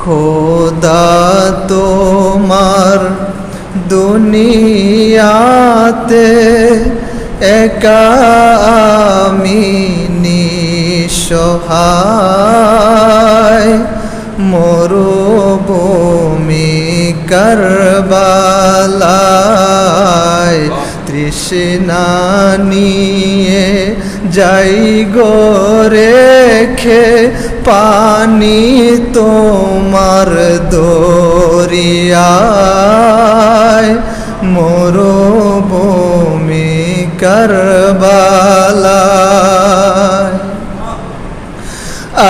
খোদা তোমার দুনিয়াতে একা আমি নিঃসহায়, মরুভূমি কারবালায় তৃষ্ণা নিয়ে যাই গো রেখে পানি তোমার দরিয়ায়, মরুভূমি কারবালায়।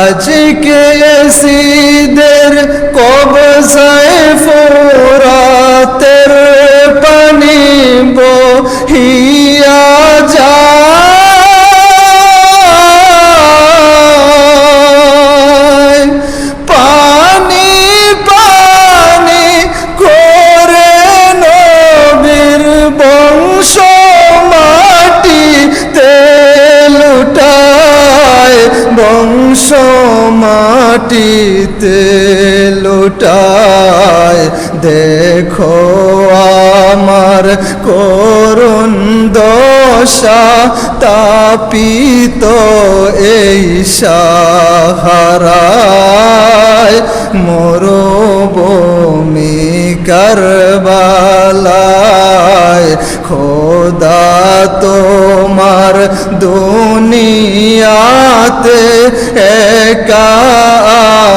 আজকে এসিদের কবজায় ফোরাতের পানি বহিয়া যায়, পানি পানি করে নবীর বংশ মাটিতে লুটায়, বংশ মাটিতে লুটায়। দেখো আমার করুণ দশা, তাপিত এই সাহারায়, মরুভূমি কারবালায়। খোদা তোমার দুনিয়াতে একা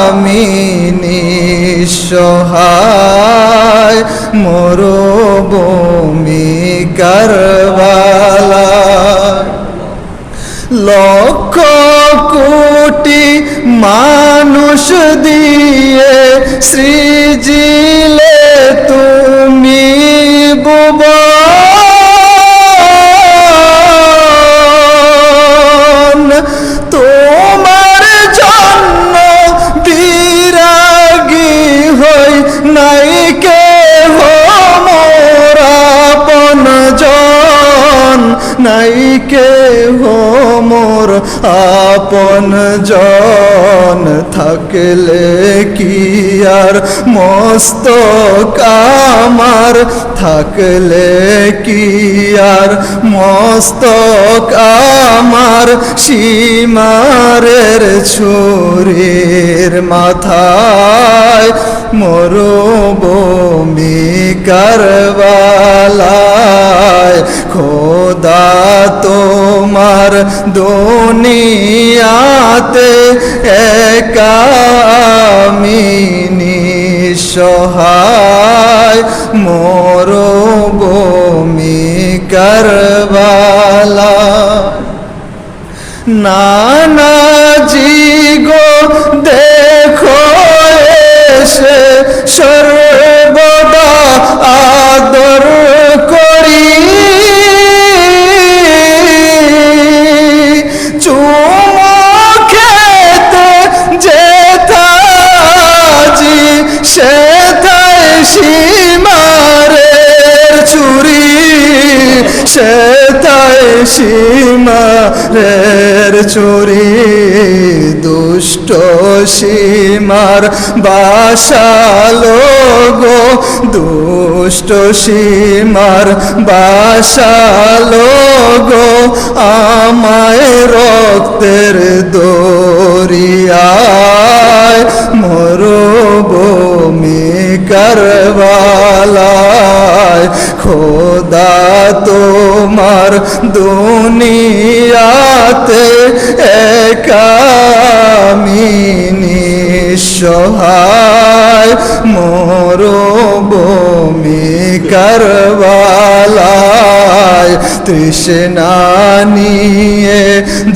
আমি নিঃসহায়, মরুভূমি কারবালায়। লক্ষ কোটি মানুষ দিয়ে সৃজিলে তুমি ভুবন, তোমার জন্য বিরাগী হই নাই কেহ মোর আপনজন, নাই কেহ মোর আপনজন। থাকলে কি আর মস্তক আমার, থাকলে কি আর মস্তক আমার, সীমারের ছুরির মাথায়, মরুভূমি কারবালায়। খোদা তোমার দুনিয়াতে একা আমি নিঃসহায়, মরুভূমি কারবালায়। নানাজি গো দেখো এসে সর্বদা আদর করি, চুমো খেতে যেথাজি সেথায় সীমারের চুরি, সেথায় সীমারের চুরি। দুষ্ট সীমার বাসালো গো, দুষ্ট সীমার বাসালো গো, আমায় রক্তের দরিয়ায়, মরুভূমি কারবালায়। খোদা তোমার দুনিয়াতে একা আমি নিঃসহায়, মরুভূমি কারবালায়। তৃষ্ণা নিয়ে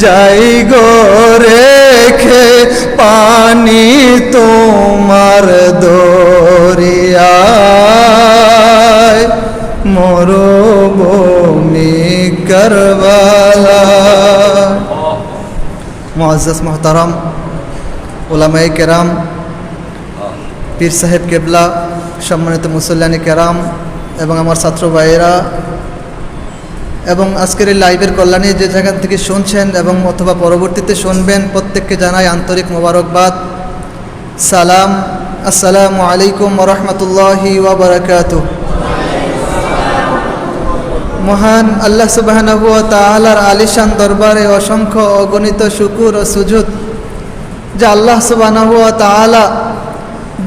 যাই গো রেখে পানি তোমার দরিয়ায়, মরুভূমি কারবালায়। মুআজ্জাজ মুহতারাম উলামায়ে কেরাম, পীর সাহেব কেবলা, সম্মানিত মুসল্লিয়ানি কেরাম এবং আমার ছাত্র ভাইয়েরা এবং আজকের এই লাইভের কল্যাণে যে জায়গা থেকে শুনছেন এবং অথবা পরবর্তীতে শুনবেন, প্রত্যেককে জানাই আন্তরিক মোবারকবাদ, সালাম আসসালামু আলাইকুম ওয়া রাহমাতুল্লাহি ওয়া বারাকাতুহু। মহান আল্লাহ সুবহানাহু ওয়া তাআলার আলিশান দরবারে অসংখ্য অগণিত শুকর ও সুজুদ যে আল্লাহ সুবহানাহু ওয়া তাআলা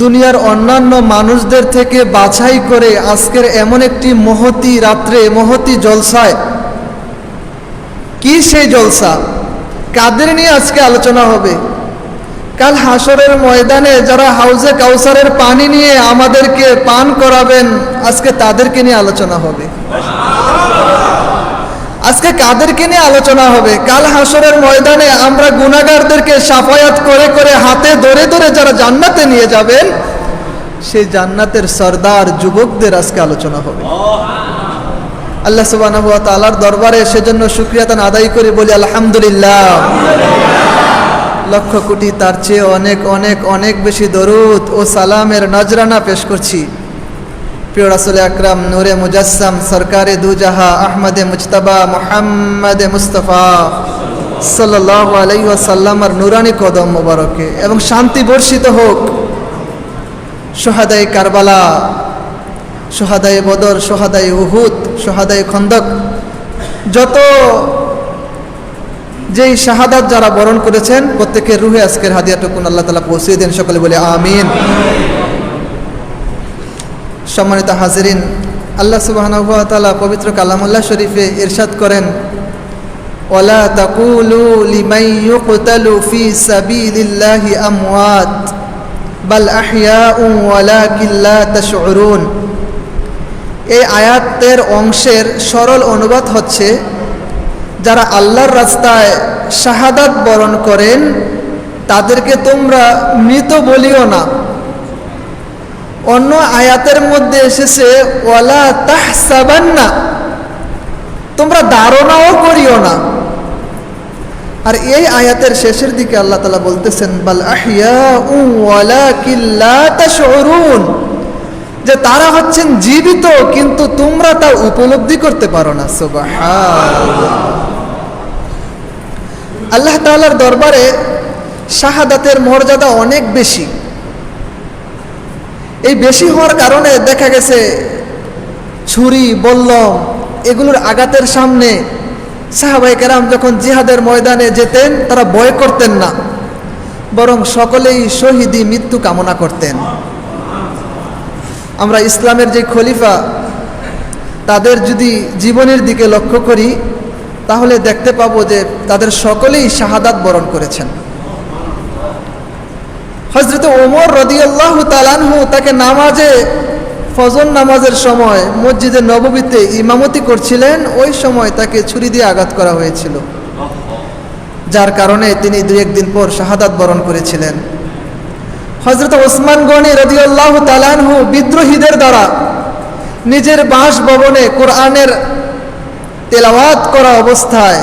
দুনিয়ার অন্যান্য মানুষদের থেকে বাছাই করে আজকের এমন একটি মহতী রাত্রে মহতী জলসায়, কি সেই জলসা, কাদের নিয়ে আজকে আলোচনা হবে? কাল হাসরের ময়দানে যারা হাউজে কাউসারের পানি নিয়ে আমাদেরকে পান করাবেন, আজকে তাদেরকে নিয়ে আলোচনা হবে। আজকে কাদেরকে নিয়ে আলোচনা হবে? কাল হাসরের ময়দানে আমরা গুনাহগারদেরকে শাফায়াত করে করে হাতে ধরে ধরে যারা জান্নাতে নিয়ে যাবেন, সেই জান্নাতের সরদার যুবকদের আজকে আলোচনা হবে। আল্লাহ সুবহানাহু ওয়া তাআলার দরবারে সেজন্য শুকরিয়া তান আদায় করে বলি আলহামদুলিল্লাহ। লক্ষ কোটি তার চেয়ে অনেক অনেক অনেক বেশি দরুদ ও সালামের নজরানা পেশ করছি প্রিয় রাসূল আকরাম নূরে মুজাসসাম সরকারে দুজাহা আহমদে মুজতবা মুহাম্মদে মুস্তাফা সাল্লাল্লাহু আলাইহি ওয়াসাল্লামের নূরানি কদম মোবারকে, এবং শান্তি বর্ষিত হোক শুহাদায়ে কারবালা, শুহাদায়ে বদর, শুহাদায়ে উহুদ, শুহাদায়ে খন্দক, যত যেই শাহাদাত যারা বরণ করেছেন প্রত্যেকের রুহে আজকের হাদিয়াটুকুন আল্লাহ তাআলা পৌঁছে দেন। সকলে বলে আমিন। সম্মানিত হাজিরিন, আল্লাহ সুবহানাহু ওয়া তাআলা পবিত্র কালামুল্লাহ শরীফে ইরশাদ করেন, ওয়ালা তাকুলু লিমান ইউকতালু ফি সাবিলিল্লাহি আমওয়াত বাল আহইয়াউ ওয়ালাকিন লা তাশউরুন। এই আয়াতের অংশের সরল অনুবাদ হচ্ছে, যারা আল্লাহর রাস্তায় শাহাদাত বরণ করেন তাদেরকে তোমরা মৃত বলিও না। অন্য আয়াতের মধ্যে এসেছে ওয়ালা তাহসাবান্না, তোমরা ধারণাও করিও না। আর এই আয়াতের শেষের দিকে আল্লাহ তাআলা বলতেছেন বাল আহইয়াউ ওয়ালাকিন লা তাশউরুন, যে তারা হচ্ছেন জীবিত কিন্তু তোমরা তা উপলব্ধি করতে পারো না। সুবহানাল্লাহ। আল্লাহ তাআলার দরবারে শাহাদাতের মর্যাদা অনেক বেশি। এই বেশি হওয়ার কারণে দেখা গেছে ছুরি বল্লম এগুলোর আঘাতের সামনে সাহাবায়ে কেরাম যখন জিহাদের ময়দানে যেতেন তারা ভয় করতেন না, বরং সকলেই শহীদি মৃত্যু কামনা করতেন। আমরা ইসলামের যে খলিফা তাদের যদি জীবনের দিকে লক্ষ্য করি তাহলে দেখতে পাবো যে তাদের সকলেই শাহাদাত বরণ করেছেন। হযরত ওমর রাদিয়াল্লাহু তাআলা আনহু তাকে নামাজে ফজর নামাজের সময় মসজিদে নববীতে ইমামতি করছিলেন, ওই সময় তাকে ছুরি দিয়ে আঘাত করা হয়েছিল, যার কারণে তিনি 2-1 দিন পর শাহাদাত বরণ করেছিলেন। হযরত ওসমান গনি রাদিয়াল্লাহু তাআলা আনহু বিদ্রোহীদের দ্বারা নিজের বাসভবনে কোরআনের তেলাওয়াত করা অবস্থায়,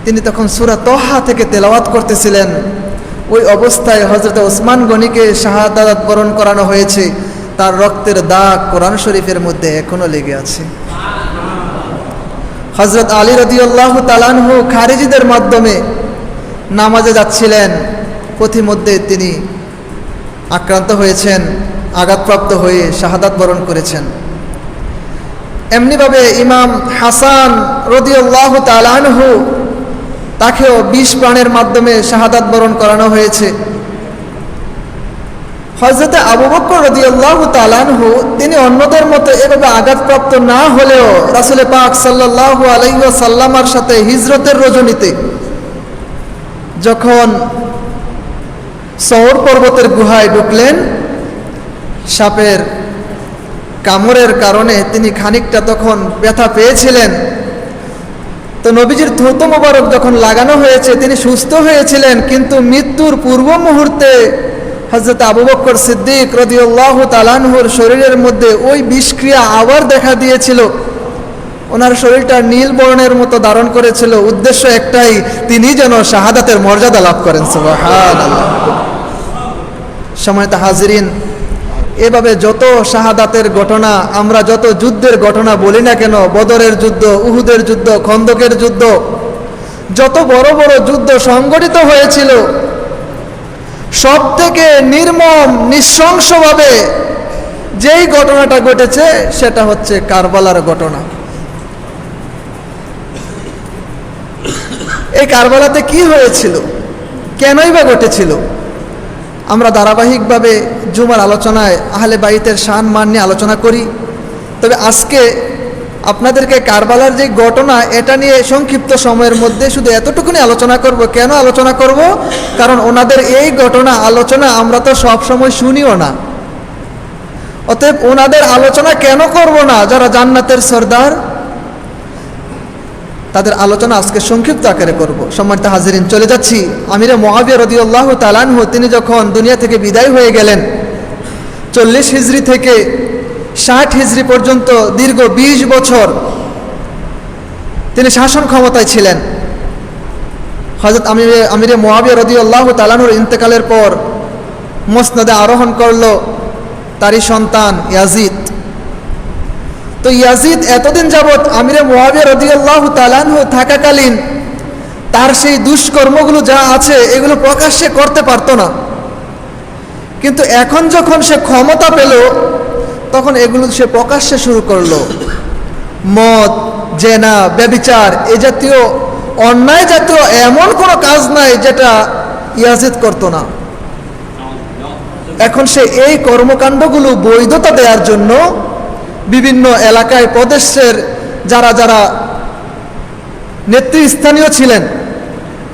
তিনি তখন সূরা তহা থেকে তেলাওয়াত করতেছিলেন, ওই অবস্থায় হযরত ওসমান গনিকে শাহাদাত বরণ করানো হয়েছে। তার রক্তের দাগ কোরআন শরীফের মধ্যে এখনো লেগে আছে। হযরত আলী রাদিয়াল্লাহু তাআলা আনহু খারিজিদের মাধ্যমে নামাজে যাচ্ছিলেন, পথিমধ্যে তিনি আক্রান্ত হয়েছেন, আঘাতপ্রাপ্ত হয়ে শাহাদাত বরণ করেছেন। এমনিভাবে ইমাম হাসান রাদিয়াল্লাহু তাআলা আনহু, তাকেও 20 প্রাণের মাধ্যমে শাহাদাত বরণ করানো হয়েছে। হযরত আবু বকর রাদিয়াল্লাহু তাআলা আনহু, তিনি অন্যদের মতো এভাবে আঘাতপ্রাপ্ত না হলেও রাসূল পাক সাল্লাল্লাহু আলাইহি ওয়াসাল্লামের সাথে হিজরতের রজনীতে যখন সওর পর্বতের গুহায় ঢুকলেন, সাপের কামড়ের কারণে তিনি খানিকটা তখন ব্যথা পেয়েছিলেন। তো নবীজির থুতু মোবারক যখন লাগানো হয়েছে তিনি সুস্থ হয়েছিলেন, কিন্তু মৃত্যুর পূর্ব মুহূর্তে হযরত আবু বকর সিদ্দিক রাদিয়াল্লাহু তাআলা আনহুর শরীরের মধ্যে ওই বিষক্রিয়া আবার দেখা দিয়েছিল। ওনার শরীরটা নীল বর্ণের মতো ধারণ করেছিল, উদ্দেশ্য একটাই, তিনি যেন শাহাদাতের মর্যাদা লাভ করেন। সুবহানাল্লাহ। সম্মানিত হাজিরিন, এভাবে যত শাহাদাতের ঘটনা, আমরা যত যুদ্ধের ঘটনা বলি না কেন, বদরের যুদ্ধ, উহুদের যুদ্ধ, খন্দকের যুদ্ধ, যত বড় বড় যুদ্ধ সংগঠিত হয়েছিল, সব থেকে নির্মম নৃশংসভাবে যেই ঘটনাটা ঘটেছে সেটা হচ্ছে কারবালার ঘটনা। এই কারবালাতে কি হয়েছিল, কেনই বা ঘটেছিল? আমরা ধারাবাহিকভাবে জুমার আলোচনায় আহলে বাইতের শান মান নিয়ে আলোচনা করি। তবে আজকে আপনাদেরকে কারবালার যে ঘটনা এটা নিয়ে সংক্ষিপ্ত সময়ের মধ্যে শুধু এতটুকুনি আলোচনা করব। কেন আলোচনা করব? কারণ ওনাদের এই ঘটনা আলোচনা আমরা তো সব সময় শুনিও না। অতএব ওনাদের আলোচনা কেন করব না? যারা জান্নাতের সর্দার তাদের আলোচনা আজকে সংক্ষিপ্ত আকারে করব। সম্মানিত হাজিরিন, চলে যাচ্ছি আমিরে মুআবিয়া রাদিয়াল্লাহু তাআলা আনহু। তিনি যখন দুনিয়া থেকে বিদায় হয়ে গেলেন 40 হিজরি থেকে 60 হিজরি পর্যন্ত দীর্ঘ 20 বছর তিনি শাসন ক্ষমতায় ছিলেন। হযরত আমিরে মুআবিয়া রাদিয়াল্লাহু তাআলা আনহুর ইন্তেকালের পর মুসনাদে আরোহণ করলো তারই সন্তান ইয়াজিদ। তো ইয়াজিদ এতদিন যাবৎ আমিরে মুআবিয়া রাদিয়াল্লাহু তাআলা আনহু থাকাকালীন তার সেই দুষ্কর্মগুলো যা আছে এগুলো প্রকাশ্যে করতে পারতো না, কিন্তু এখন যখন সে ক্ষমতা পেল তখন এগুলো সে প্রকাশ্যে শুরু করলো। মদ, জেনা, ব্যভিচার এই জাতীয় অন্যায় জাতীয় এমন কোনো কাজ নাই যেটা ইয়াজিদ করতো না। এখন সে এই কর্মকাণ্ডগুলো বৈধতা দেওয়ার জন্য বিভিন্ন এলাকায় প্রদেশের যারা যারা নেতৃস্থানীয় ছিলেন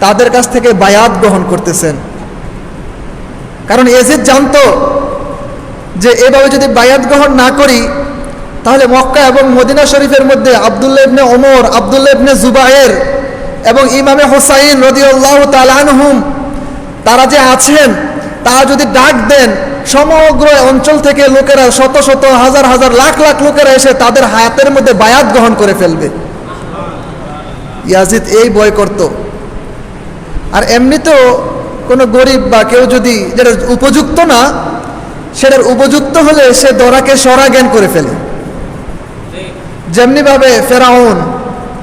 তাদের কাছ থেকে বায়াত গ্রহণ করতেছেন। কারণ ইয়াজিদ জানতো যে এভাবে যদি বায়াত গ্রহণ না করি তাহলে মক্কা এবং মদিনা শরীফের মধ্যে আব্দুল্লাহ ইবনে ওমর, আব্দুল্লাহ ইবনে জুবায়ের এবং ইমামে হোসাইন রাদিয়াল্লাহু তাআলা আনহুম তারা যে আছেন তারা যদি ডাক দেন সমগ্র অঞ্চল থেকে লোকেরা শত শত হাজার হাজার লাখ লাখ লোকেরা এসে তাদের হাতের মধ্যে বায়াত গ্রহণ করে ফেলবে। ইয়াজিদ এই ভয় করত। আর এমনিতেও কোনো গরিব বা কেউ যদি যেটা উপযুক্ত না সেটার উপযুক্ত হলে সে দরাকে সরা জ্ঞান করে ফেলে। যেমনিভাবে ফেরাউন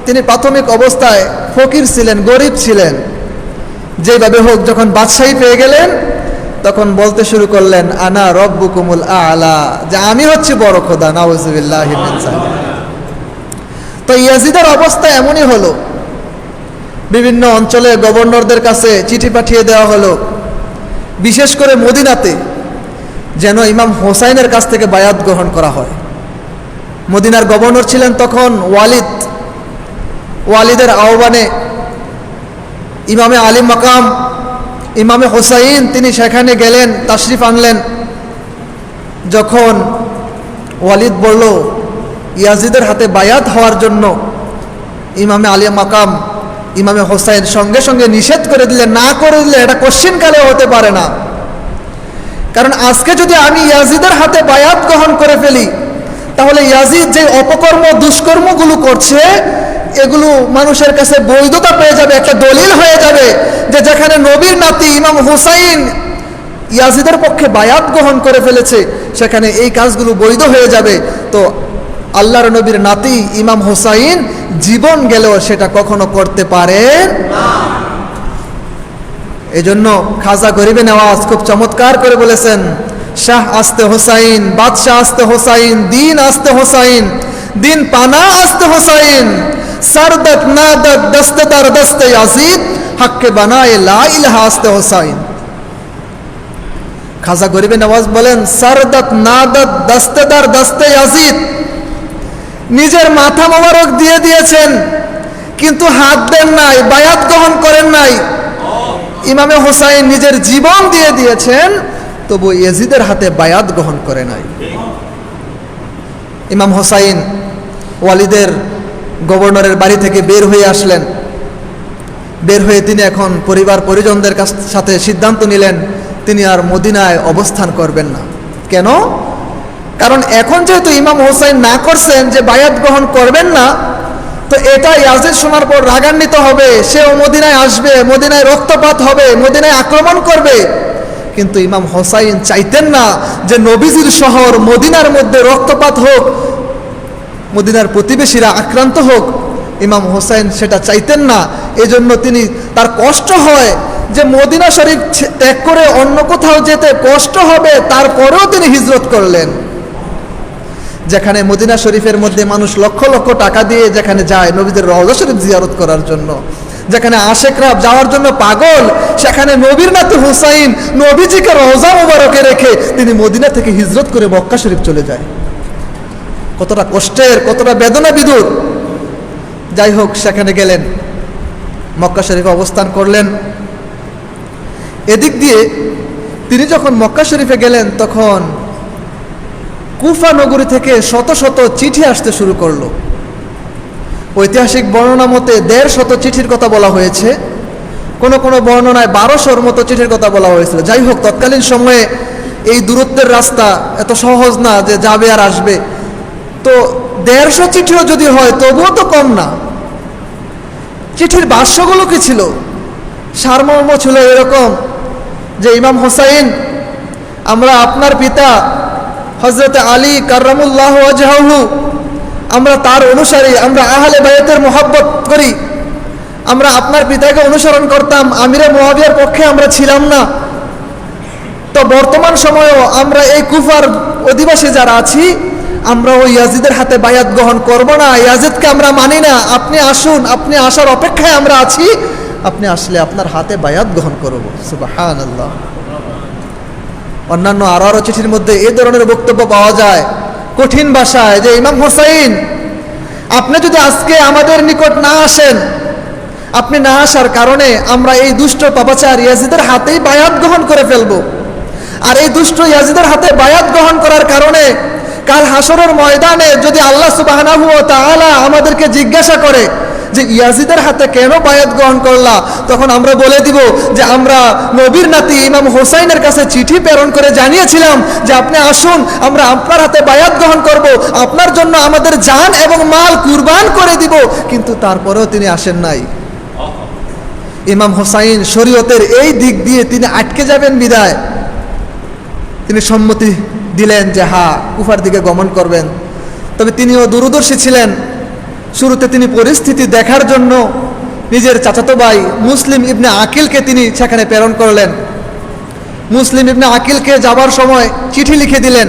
তিনি প্রাথমিক অবস্থায় ফকির ছিলেন, গরিব ছিলেন, যেভাবে হোক যখন বাদশাহী পেয়ে গেলেন তখন বলতে শুরু করলেন আনা রব্বুকুমুল আ'লা, যে আমি হচ্ছি বড় খোদা। নাউযুবিল্লাহি মিন যালিক। তো ইয়াজিদের অবস্থা এমনই হলো। বিভিন্ন অঞ্চলে গভর্নরদের কাছে চিঠি পাঠিয়ে দেওয়া হলো, বিশেষ করে মদিনাতে যেন ইমাম হোসাইনের কাছ থেকে বায়াত গ্রহণ করা হয়। মদিনার গভর্নর ছিলেন তখন ওয়ালিদ। ওয়ালিদের আহ্বানে ইমামে আলী মাকাম ইমামে হোসাইন তিনি সেখানে গেলেন, তাশরিফ আনলেন। যখন ওয়ালিদ বলল ইয়াজিদের হাতে বায়াত হওয়ার জন্য, ইমামে আলী মাকাম ইমামে হোসাইন সঙ্গে সঙ্গে নিষেধ করে দিলেন। না করে দিলে এটা কোশ্চিনকালেও হতে পারে না। কারণ আজকে যদি আমি ইয়াজিদের হাতে বায়াত গ্রহণ করে ফেলি তাহলে ইয়াজিদ যে অপকর্ম দুষ্কর্মগুলো করছে এগুলো মানুষের কাছে বৈধতা পেয়ে যাবে, একটা দলিল হয়ে যাবে যে যেখানে নবীর নাতি ইমাম হুসাইন ইয়াজিদের পক্ষে বায়াত গ্রহণ করে ফেলেছে সেখানে এই কাজগুলো বৈধ হয়ে যাবে। তো আল্লাহর নবীর নাতি ইমাম হুসাইন জীবন গেলেও সেটা কখনো করতে পারে না। এজন্য খাজা গরিবে নওয়াজ খুব চমৎকার করে বলেছেন, শাহ আস্তে হোসাইন, বাদশাহ আস্তে হোসাইন, দিন আস্তে হোসাইন, দিন পানা আস্তে হোসাইন, सरदत नादत दस्तेदार दस्ते याजिद हक्के बनाए ला इलाहा आस्ते हुसैन। खाजा गरीबे नवाज बोलेन सरदत नादत दस्तेदार दस्ते याजिद, নিজের মাথা মোবারক দিয়ে দিয়েছেন কিন্তু হাত দেন নাই, বায়াত গ্রহণ করেন নাই। ইমামে হোসাইন নিজের জীবন দিয়ে দিয়েছেন তবু ইয়াজিদের হাতে বায়াত গ্রহণ করে নাই। ইমাম হোসাইন ওয়ালিদের গভর্নরের বাড়ি থেকে বের হয়ে আসলেন। বের হয়ে তিনি এখন পরিবার পরিজনদের সাথে সিদ্ধান্ত নিলেন তিনি আর মদিনায় অবস্থান করবেন না। কেন? কারণ এখন যেহেতু ইমাম হোসাইন না করছেন যে বায়াত গ্রহণ করবেন না, তো এটা ইয়াজিদ শোনার পর রাগান্বিত হবে, সেও মদিনায় আসবে, মদিনায় রক্তপাত হবে, মদিনায় আক্রমণ করবে। কিন্তু ইমাম হোসাইন চাইতেন না যে নবীজির শহর মদিনার মধ্যে রক্তপাত হোক, মদিনার প্রতিবেশীরা আক্রান্ত হোক। ইমাম হোসাইন সেটা চাইতেন না। এজন্য তিনি তার কষ্ট হয় যে মদিনা শরীফ ত্যাগ করে অন্য কোথাও যেতে কষ্ট হবে, তারপরেও তিনি হিজরত করলেন। যেখানে মদিনা শরীফের মধ্যে মানুষ লক্ষ লক্ষ টাকা দিয়ে যেখানে যায় নবীদের রওজা শরীফ জিয়ারত করার জন্য, যেখানে আশেকরা যাওয়ার জন্য পাগল, সেখানে নবীর নাতি হুসাইন নবীজিকে রওজা মুবারকে রেখে তিনি মদিনা থেকে হিজরত করে মক্কা শরীফ চলে যায়। কতটা কষ্টের, কতটা বেদনা বিদুর। যাই হোক, সেখানে গেলেন, মক্কা শরীফে অবস্থান করলেন। এদিক দিয়ে তিনি যখন মক্কা শরীফে গেলেন, তখন কুফা নগরী থেকে শত শত চিঠি আসতে শুরু করলো। ঐতিহাসিক বর্ণনা মতে 150 চিঠির কথা বলা হয়েছে, কোন কোন বর্ণনায় 1200-র মতো চিঠির কথা বলা হয়েছিল। যাই হোক, তৎকালীন সময়ে এই দূরত্বের রাস্তা এত সহজ না যে যাবে আর আসবে, তো 150 চিঠিও যদি হয় তবুও তো কম না। চিঠির ভাষ্যগুলো কি ছিল? সারমর্ম ছিল এরকম যে, ইমাম হোসাইন, আমরা আপনার পিতা হযরত আলী কাররামুল্লাহু ওয়াজহাহু, আমরা তার অনুসারী, আমরা আহলে বায়াতের মহব্বত করি, আমরা আপনার পিতাকে অনুসরণ করতাম, আমিরে মুআবিয়ার পক্ষে আমরা ছিলাম না। তো বর্তমান সময়েও আমরা এই কুফার অধিবাসী যারা আছি, আমরা ওই ইয়াজিদের হাতে বায়াত গ্রহণ করব না, ইয়াজিদকে আমরা মানি না। আপনি আসুন, আপনি আসার অপেক্ষায় আমরা আছি, আপনি আসলে আপনার হাতে বায়াত গ্রহণ করব। সুবহানাল্লাহ। অন্যান্য আরো চিঠির মধ্যে এই ধরনের বক্তব্য পাওয়া যায় কঠিন ভাষায় যে, ইমাম হোসাইন, আপনি যদি আজকে আমাদের নিকট না আসেন, আপনি না আসার কারণে আমরা এই দুষ্ট পাপাচার ইয়াজিদের হাতেই বায়াত গ্রহণ করে ফেলব। আর এই দুষ্ট ইয়াজিদের হাতে বায়াত গ্রহণ করার কারণে কাল হাসরের ময়দানে যদি আল্লাহ সুবহানাহু ওয়া তাআলা আমাদেরকে জিজ্ঞাসা করে যে ইয়াজিদের হাতে কেন বায়াত গ্রহণ করলা, তখন আমরা বলে দিব যে আমরা নবীর নাতি ইমাম হোসাইনের কাছে চিঠি প্রেরণ করে জানিয়েছিলাম যে আপনি আসুন, আমরা আপনার হাতে বায়াত গ্রহণ করব, আপনার জন্য আমাদের জান এবং মাল কুরবান করে দিব, কিন্তু তারপরেও তিনি আসেন নাই। ইমাম হোসাইন শরীয়তের এই দিক দিয়ে তিনি আটকে যাবেন বিদায় তিনি সম্মতি দিলেন যে হ্যাঁ, কুফার দিকে গমন করবেন। তবে তিনিও দূরদর্শী ছিলেন। শুরুতে তিনি পরিস্থিতি দেখার জন্য নিজের চাচাতো ভাই মুসলিম ইবনে আকিলকে তিনি সেখানে প্রেরণ করলেন। মুসলিম ইবনে আকিলকে যাবার সময় চিঠি লিখে দিলেন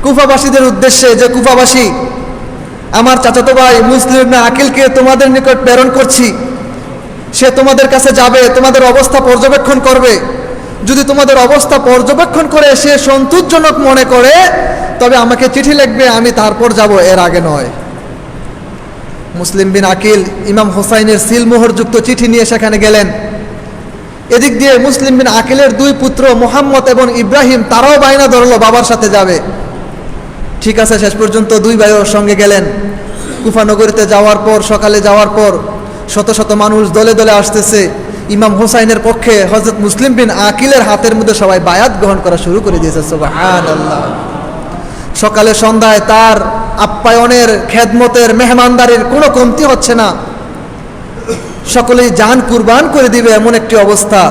কুফাবাসীদের উদ্দেশ্যে যে, কুফাবাসী, আমার চাচাতো ভাই মুসলিম ইবনে আকিলকে তোমাদের নিকট প্রেরণ করছি, সে তোমাদের কাছে যাবে, তোমাদের অবস্থা পর্যবেক্ষণ করবে। যদি তোমাদের অবস্থা পর্যবেক্ষণ করে সে সন্তোষজনক মনে করে, তবে আমাকে চিঠি লিখবে, আমি তারপর যাব, এর আগে নয়। মুসলিম বিন আকিল ইমাম হোসাইনের সিলমোহরযুক্ত চিঠি নিয়ে সেখানে গেলেন। এদিক দিয়ে মুসলিম বিন আকিলের 2 পুত্র মুহাম্মদ এবং ইব্রাহিম, তারাও বায়না ধরলো বাবার সাথে যাবে। ঠিক আছে, শেষ পর্যন্ত 2 ভাইয়ের সঙ্গে গেলেন। কুফা নগরীতে যাওয়ার পর, সকালে যাওয়ার পর শত শত মানুষ দলে দলে আসতেছে ইমাম হোসাইনের পক্ষে। হযরত মুসলিম বিন আকিলের হাতের মধ্যে সবাই বায়াত গ্রহণ করা শুরু করে দিয়েছে। সুবহানাল্লাহ। সকালে সন্ধ্যায় তার আপ্যায়নের, খেদমতের, মেহমানদারির কোনো কমতি হচ্ছে না। সকলেই জান কুরবান করে দিবে এমন একটি অবস্থা।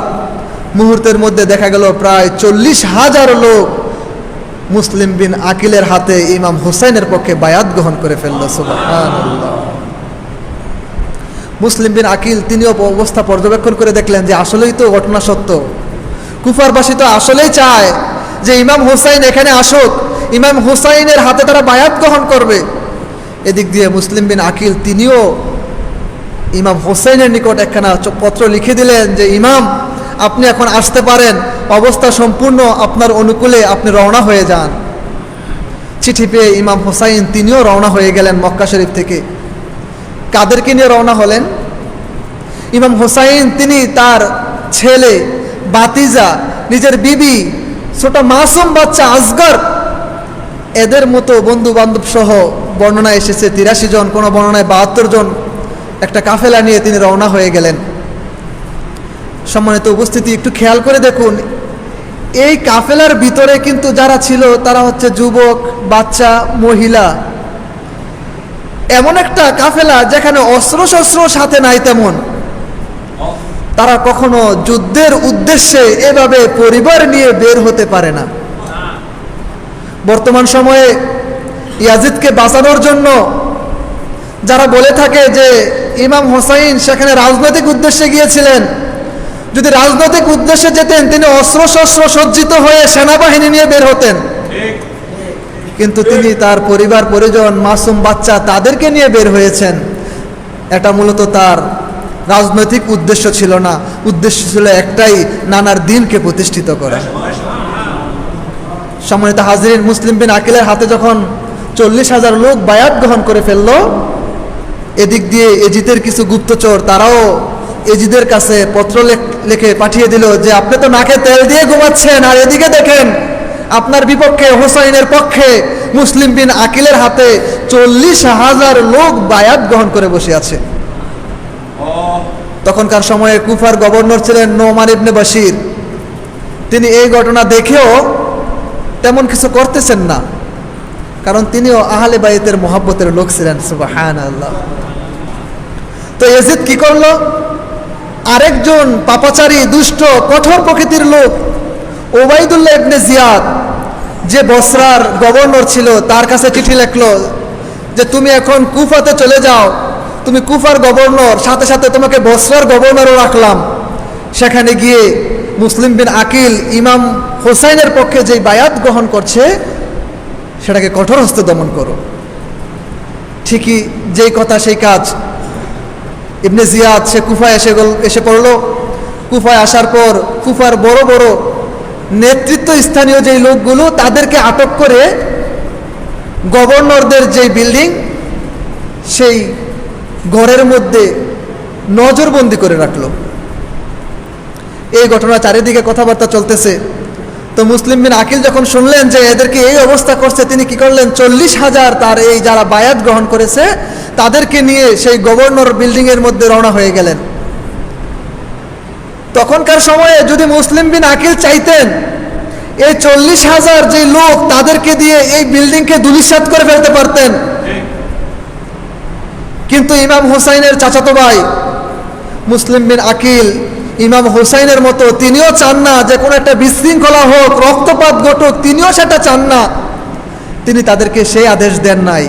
মুহূর্তের মধ্যে দেখা গেল প্রায় 40,000 লোক মুসলিম বিন আকিলের হাতে ইমাম হোসাইনের পক্ষে বায়াত গ্রহণ করে ফেলল। সুবহানাল্লাহ। মুসলিম বিন আকিল তিনিও অবস্থা পর্যবেক্ষণ করে দেখলেন যে আসলেই তো ঘটনা সত্য। কুফারবাসী তো আসলেই চায় যে ইমাম হোসাইন এখানে আসুক, ইমাম হোসাইনের হাতে তারা বায়াত গ্রহণ করবে। এদিক দিয়ে মুসলিম বিন আকিল তিনিও ইমাম হোসাইনের নিকট একখানা পত্র লিখে দিলেন যে, ইমাম, আপনি এখন আসতে পারেন, অবস্থা সম্পূর্ণ আপনার অনুকূলে, আপনি রওনা হয়ে যান। চিঠি পেয়ে ইমাম হোসাইন তিনিও রওনা হয়ে গেলেন মক্কা শরীফ থেকে। কাদেরকে নিয়ে রওনা হলেন? ইমাম হোসাইন তিনি তার ছেলে, বাতিজা, নিজের বিবি, ছোট মাসুম বাচ্চা আসগর, এদের মতো বন্ধু বান্ধব সহ বর্ণনায় এসেছে 83 জন, কোনো বর্ণনায় 72 জন, একটা কাফেলা নিয়ে তিনি রওনা হয়ে গেলেন। সম্মানিত উপস্থিতি, একটু খেয়াল করে দেখুন, এই কাফেলার ভিতরে কিন্তু যারা ছিল তারা হচ্ছে যুবক, বাচ্চা, মহিলা। এমন একটা কাফেলা যেখানে অস্ত্র শস্ত্র সাথে নাই তেমন। তারা কখনো যুদ্ধের উদ্দেশ্যে এভাবে পরিবার নিয়ে বের হতে পারে না। বর্তমান সময়ে ইয়াজিদকে বাঁচানোর জন্য যারা বলে থাকে যে ইমাম হোসাইন সেখানে রাজনৈতিক উদ্দেশ্যে গিয়েছিলেন, যদি রাজনৈতিক উদ্দেশ্যে যেতেন তিনি অস্ত্র শস্ত্র সজ্জিত হয়ে সেনাবাহিনী নিয়ে বের হতেন, কিন্তু তিনি তার পরিবার পরিজন মাসুম বাচ্চা তাদেরকে নিয়ে বের হয়েছেন। এটা মূলত তার রাজনৈতিক উদ্দেশ্য ছিল না, উদ্দেশ্য ছিল একটাই, নানার দ্বীনকে প্রতিষ্ঠিত করা। সম্মানিত হাজরিন, মুসলিম বিন আকিলের হাতে যখন 40,000 লোক বায়াত গ্রহণ করে ফেলল, এদিক দিয়ে এজিদের কিছু গুপ্তচর তারাও এজিদের কাছে পত্র লিখে পাঠিয়ে দিল যে আপনি তো নাকে তেল দিয়ে ঘুমাচ্ছেন, আর এদিকে দেখেন আপনার বিপক্ষে হোসাইনের পক্ষে মুসলিম বিন আকিলের হাতে 40,000 লোক বায়াত গ্রহণ করে বসে আছে। তখনকার সময়ে কুফার গভর্নর ছিলেন নোমান ইবনে বাশির। তিনি এই ঘটনা দেখেও তেমন কিছু করতেছেন না, কারণ তিনিও আহলে বাইতের মোহাব্বতের লোক ছিলেন। সুবহানাল্লাহ। তো ইয়াজিদ কি করলো, আরেকজন পাপাচারী দুষ্ট কঠোর প্রকৃতির লোক ওবাইদুল্লাহ ইবনে জিয়াদ, যে বসরার গভর্নর ছিল, তার কাছে চিঠি লিখলো যে তুমি এখন কুফাতে চলে যাও, তুমি কুফার গভর্নর, সাথে সাথে তোমাকে বসরার গভর্নরও রাখলাম। সেখানে গিয়ে মুসলিম বিন আকিল ইমাম হোসাইনের পক্ষে যে বায়াত গ্রহণ করছে সেটাকে কঠোর হস্তে দমন করো। ঠিকই যেই কথা সেই কাজ। ইবনে জিয়াদ সে কুফায় এসে পড়লো। কুফায় আসার পর কুফার বড় বড় নেতৃত্ব স্থানীয় যেই লোকগুলো তাদেরকে আটক করে গভর্নরদের যেই বিল্ডিং সেই ঘরের মধ্যে নজরবন্দি করে রাখলো। এই ঘটনা চারিদিকে কথাবার্তা চলতেছে। তো মুসলিম বিন আকিল যখন শুনলেন যে এদেরকে এই অবস্থা করছে, তিনি কি করলেন, 40,000 তার এই যারা বায়াত গ্রহণ করেছে তাদেরকে নিয়ে সেই গভর্নর বিল্ডিং এর মধ্যে রওনা হয়ে গেলেন। তখনকার সময়ে যদি মুসলিম বিন আকিল চাইতেন, এই 40,000 যে লোক তাদেরকে দিয়ে এই বিল্ডিংকে ধূলিসাৎ করে ফেলতে পারতেন, কিন্তু ইমাম হুসাইনের চাচাতো ভাই মুসলিম বিন আকিল ইমাম হুসাইনের মতো তিনিও চান না যে কোনো একটা বিশৃঙ্খলা হোক, রক্তপাত ঘটুক, তিনিও সেটা চান না। তিনি তাদেরকে সেই আদেশ দেন নাই।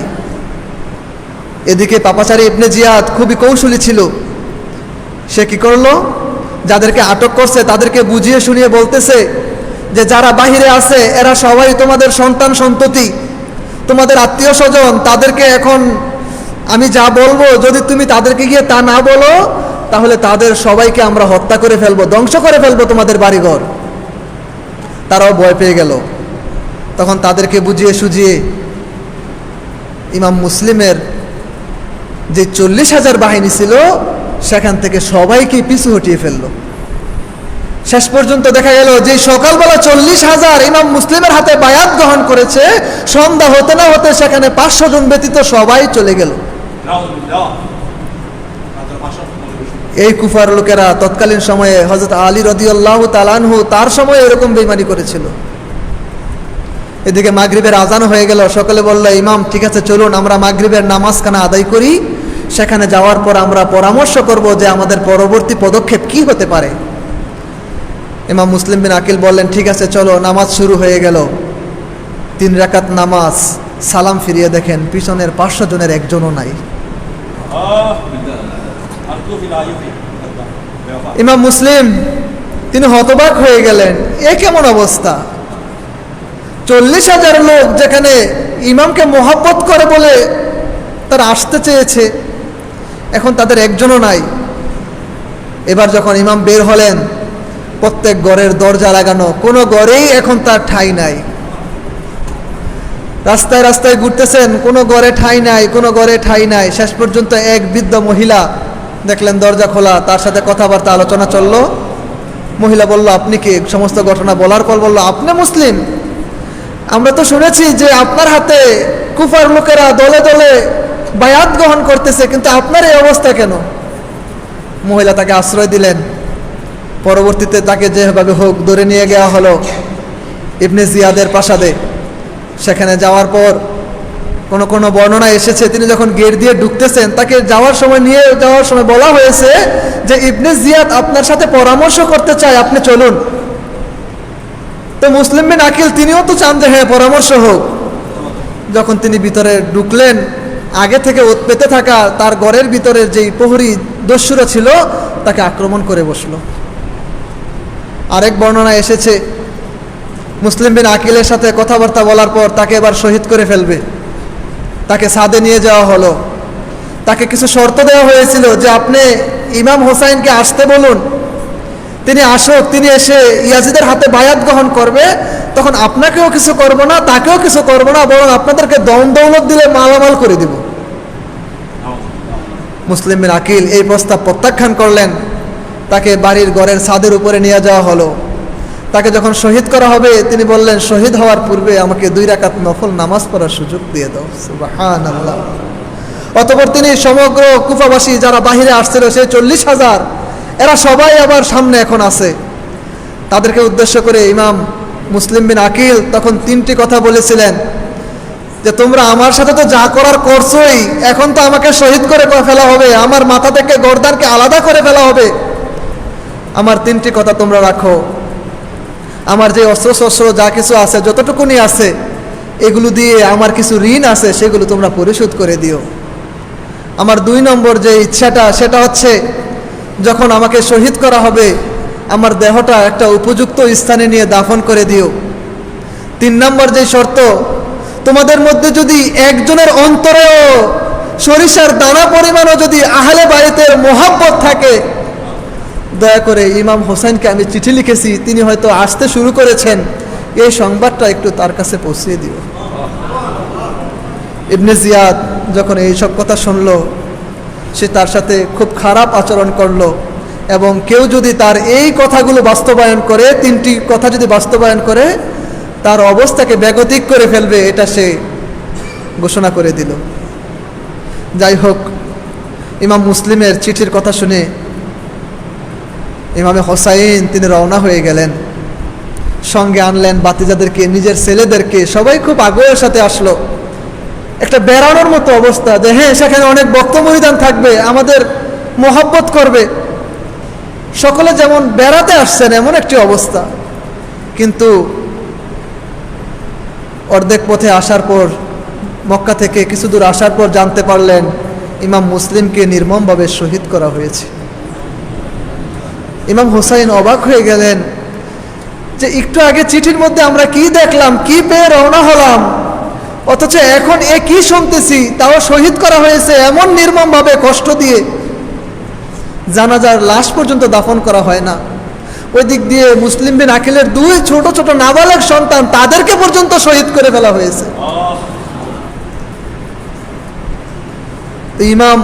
এদিকে পাপাচারী ইবনে জিয়াদ খুবই কৌশলী ছিল। সে কি করলো, যাদেরকে আটক করছে তাদেরকে বুঝিয়ে শুনিয়ে বলতেছে যে যারা বাহিরে আছে এরা সবাই তোমাদের সন্তান সন্ততি, তোমাদের আত্মীয় স্বজন, তাদেরকে এখন আমি যা বলবো যদি তুমি তাদেরকে গিয়ে তা না বলো তাহলে তাদের সবাইকে আমরা হত্যা করে ফেলবো, ধ্বংস করে ফেলবো তোমাদের বাড়িঘর। তারাও ভয় পেয়ে গেল। তখন তাদেরকে বুঝিয়ে সুঝিয়ে ইমাম মুসলিমের যে 40,000 বাহিনী ছিল সেখান থেকে সবাইকে পিছু হটিয়ে ফেললো। শেষ পর্যন্ত দেখা গেল যে সকালবেলা 40,000 ইমাম মুসলিমের হাতে বায়াত গ্রহণ করেছে, সন্ধ্যা হতে না হতে সেখানে 500 জন ব্যতীত সবাই চলে গেল। এই কুফার লোকেরা তৎকালীন সময়ে হযরত আলী রাদিয়াল্লাহু তাআলা আনহু তার সময় এরকম বেঈমানি করেছিল। এদিকে মাগরিবের আজান হয়ে গেল। সকালে বলল ইমাম ঠিক আছে চলুন আমরা মাগরিবের নামাজখানা আদায় করি, সেখানে যাওয়ার পর আমরা পরামর্শ করব যে আমাদের পরবর্তী পদক্ষেপ কি হতে পারে। ইমাম মুসলিম বিন আকিল বললেন ঠিক আছে চলো। নামাজ শুরু হয়ে গেল। 3 রাকাত নামাজ, সালাম ফিরিয়ে দেখেন পিছনের 500 জনের একজনও নাই। ইমাম মুসলিম তিনি হতবাক হয়ে গেলেন, এ কেমন অবস্থা? 40,000 লোক যেখানে ইমামকে মোহাব্বত করে বলে তারা আসতে চেয়েছে, এখন তাদের একজনও নাই। এবার যখন ইমাম বের হলেন, প্রত্যেক ঘরের দরজা লাগানো, কোনো ঘরেই এখন তার ঠাঁই নাই। রাস্তায় রাস্তায় ঘুরতেছেন, কোনো ঘরে ঠাঁই নাই, কোনো ঘরে ঠাঁই নাই। শেষ পর্যন্ত এক বৃদ্ধ মহিলা দেখলেন দরজা খোলা, তার সাথে কথাবার্তা আলোচনা চলল। মহিলা বলল আপনি কি? সমস্ত ঘটনা বলার পর বলল আপনি মুসলিম? আমরা তো শুনেছি যে আপনার হাতে কুফার লোকেরা দলে দলে বায়াত গ্রহণ করতেছে, কিন্তু আপনার এই অবস্থা কেন? মহিলা তাকে আশ্রয় দিলেন। পরবর্তীতে তাকে যেভাবে হোক ধরে নিয়ে যাওয়া হলো ইবনে জিয়াদের প্রাসাদে। সেখানে যাওয়ার পর কোন কোন বর্ণনা এসেছে তিনি যখন গেট দিয়ে ঢুকতেছেন তাকে নিয়ে যাওয়ার সময় বলা হয়েছে যে ইবনে জিয়াদ আপনার সাথে পরামর্শ করতে চায়, আপনি চলুন। তো মুসলিম বিন আকিল তিনিও তো চান যে হ্যাঁ পরামর্শ হোক। যখন তিনি ভিতরে ঢুকলেন, আগে থেকে পেতে থাকা তার ঘরের ভিতরের যেই প্রহরী দস্যুরা ছিল তাকে আক্রমণ করে বসলো। আরেক বর্ণনা এসেছে মুসলিম বিন আকিলের সাথে কথাবার্তা বলার পর তাকে এবার শহীদ করে ফেলবে। তাকে সাদে নিয়ে যাওয়া হলো। তাকে কিছু শর্ত দেওয়া হয়েছিল যে আপনি ইমাম হোসাইনকে আসতে বলুন, তিনি আসুক, তিনি এসে ইয়াজিদের হাতে বায়াত গ্রহণ করবে, তখন আপনাকেও কিছু করব না, তাকেও কিছু করব না, বরং আপনাদেরকে দম দৌলত দিলে মালামাল করে দিব। মুসলিম বিন আকিল এই প্রস্তাব প্রত্যাখ্যান করলেন। তাকে বাড়ির ঘরের ছাদের উপরে নিয়ে যাওয়া হলো। তাকে যখন শহীদ করা হবে তিনি বললেন, শহীদ হওয়ার পূর্বে আমাকে 2 রাকাত নফল নামাজ পড়ার সুযোগ দিয়ে দাও। সুবহানাল্লাহ। অতঃপর তিনি সমগ্র কুফাবাসী যারা বাহিরে আসছিল, সেই 40,000, এরা সবাই আবার সামনে এখন আছে। তাদেরকে উদ্দেশ্য করে ইমাম মুসলিম বিন আকিল তখন 3টি কথা বলেছিলেন যে তোমরা আমার সাথে তো যা করার করছোই, এখন তো আমাকে শহীদ করে ফেলা হবে, আমার মাথা থেকে গর্দানকে আলাদা করে ফেলা হবে। আমার 3টি কথা তোমরা রাখো, আমার যে অস্ত্র শস্ত্র যা কিছু আছে, যতটুকুনি আছে, এগুলো দিয়ে আমার কিছু ঋণ আছে, সেগুলো তোমরা পরিশোধ করে দিও। আমার 2 নম্বর যে ইচ্ছাটা, সেটা হচ্ছে যখন আমাকে শহীদ করা হবে আমার দেহটা একটা উপযুক্ত স্থানে নিয়ে দাফন করে দিও। 3 নম্বর যে শর্ত, তোমাদের মধ্যে যদি একজনের অন্তরেও সরিষার দানা পরিমাণও যদি আহলে বাইতের মোহাব্বত থাকে, দয়া করে ইমাম হোসেনকে আমি চিঠি লিখেছি, তিনি হয়তো আসতে শুরু করেছেন, এই সংবাদটা একটু তার কাছে পৌঁছে দিও। ইবনে জিয়াদ যখন এইসব কথা শুনল, সে তার সাথে খুব খারাপ আচরণ করলো, এবং কেউ যদি তার এই কথাগুলো বাস্তবায়ন করে, 3টি কথা যদি বাস্তবায়ন করে, তার অবস্থাকে বেগতিক করে ফেলবে, এটা সে ঘোষণা করে দিল। যাই হোক, ইমাম মুসলিমের চিঠির কথা শুনে ইমামে হোসাইন তিনি রওনা হয়ে গেলেন। সঙ্গে আনলেন বাতিজাদেরকে, নিজের ছেলেদেরকে, সবাই খুব আগ্রহের সাথে আসলো। একটা বেড়ানোর মতো অবস্থা, যে হ্যাঁ সেখানে অনেক বক্ত মরিদান থাকবে, আমাদের মোহাব্বত করবে, সকলে যেমন বেড়াতে আসছেন এমন একটি অবস্থা। কিন্তু অর্ধেক পথে আসার পর, মক্কা থেকে কিছু দূর আসার পর জানতে পারলেন ইমাম মুসলিমকে নির্মমভাবে শহীদ করা হয়েছে। ইমাম হোসাইন অবাক হয়ে গেলেন যে একটু আগে চিঠির মধ্যে আমরা কি দেখলাম, কি পেয়ে রওনা হলাম, অথচ এখন এ কি শুনতেছি, তাও শহীদ করা হয়েছে এমন নির্মমভাবে, কষ্ট দিয়ে। জানাজার লাশ পর্যন্ত দাফন করা হয় না। ওই দিক দিয়ে মুসলিম বিন আকিলের 2 ছোট ছোট নাবালক সন্তান, তাদেরকে পর্যন্ত শহীদ করে ফেলা হয়েছে। ইমাম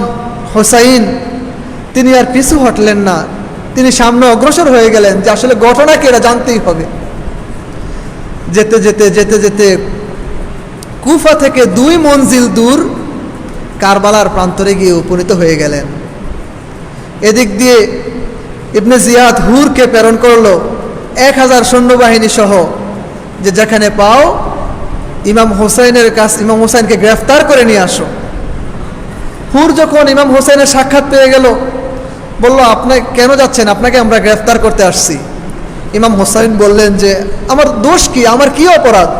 হোসাইন তিনি আর পিছু হটলেন না, তিনি সামনে অগ্রসর হয়ে গেলেন যে আসলে ঘটনা কি এটা জানতেই হবে। যেতে যেতে যেতে যেতে কুফা থেকে 2 মঞ্জিল দূর কারবালার প্রান্তরে গিয়ে উপনীত হয়ে গেলেন। এদিক দিয়ে ইবনে জিয়াদ হুরকে প্রেরণ করলো 1000 সৈন্যবাহিনী সহ, যে যেখানে পাও ইমাম হোসাইনের কাছে, ইমাম হোসাইনকে গ্রেফতার করে নিয়ে আসো। হুর যখন ইমাম হোসাইনের সাক্ষাৎ পেয়ে গেল, বলল আপনি কেন যাচ্ছেন, আপনাকে আমরা গ্রেফতার করতে আসছি। ইমাম হোসাইন বললেন যে আমার দোষ কি, আমার কি অপরাধ,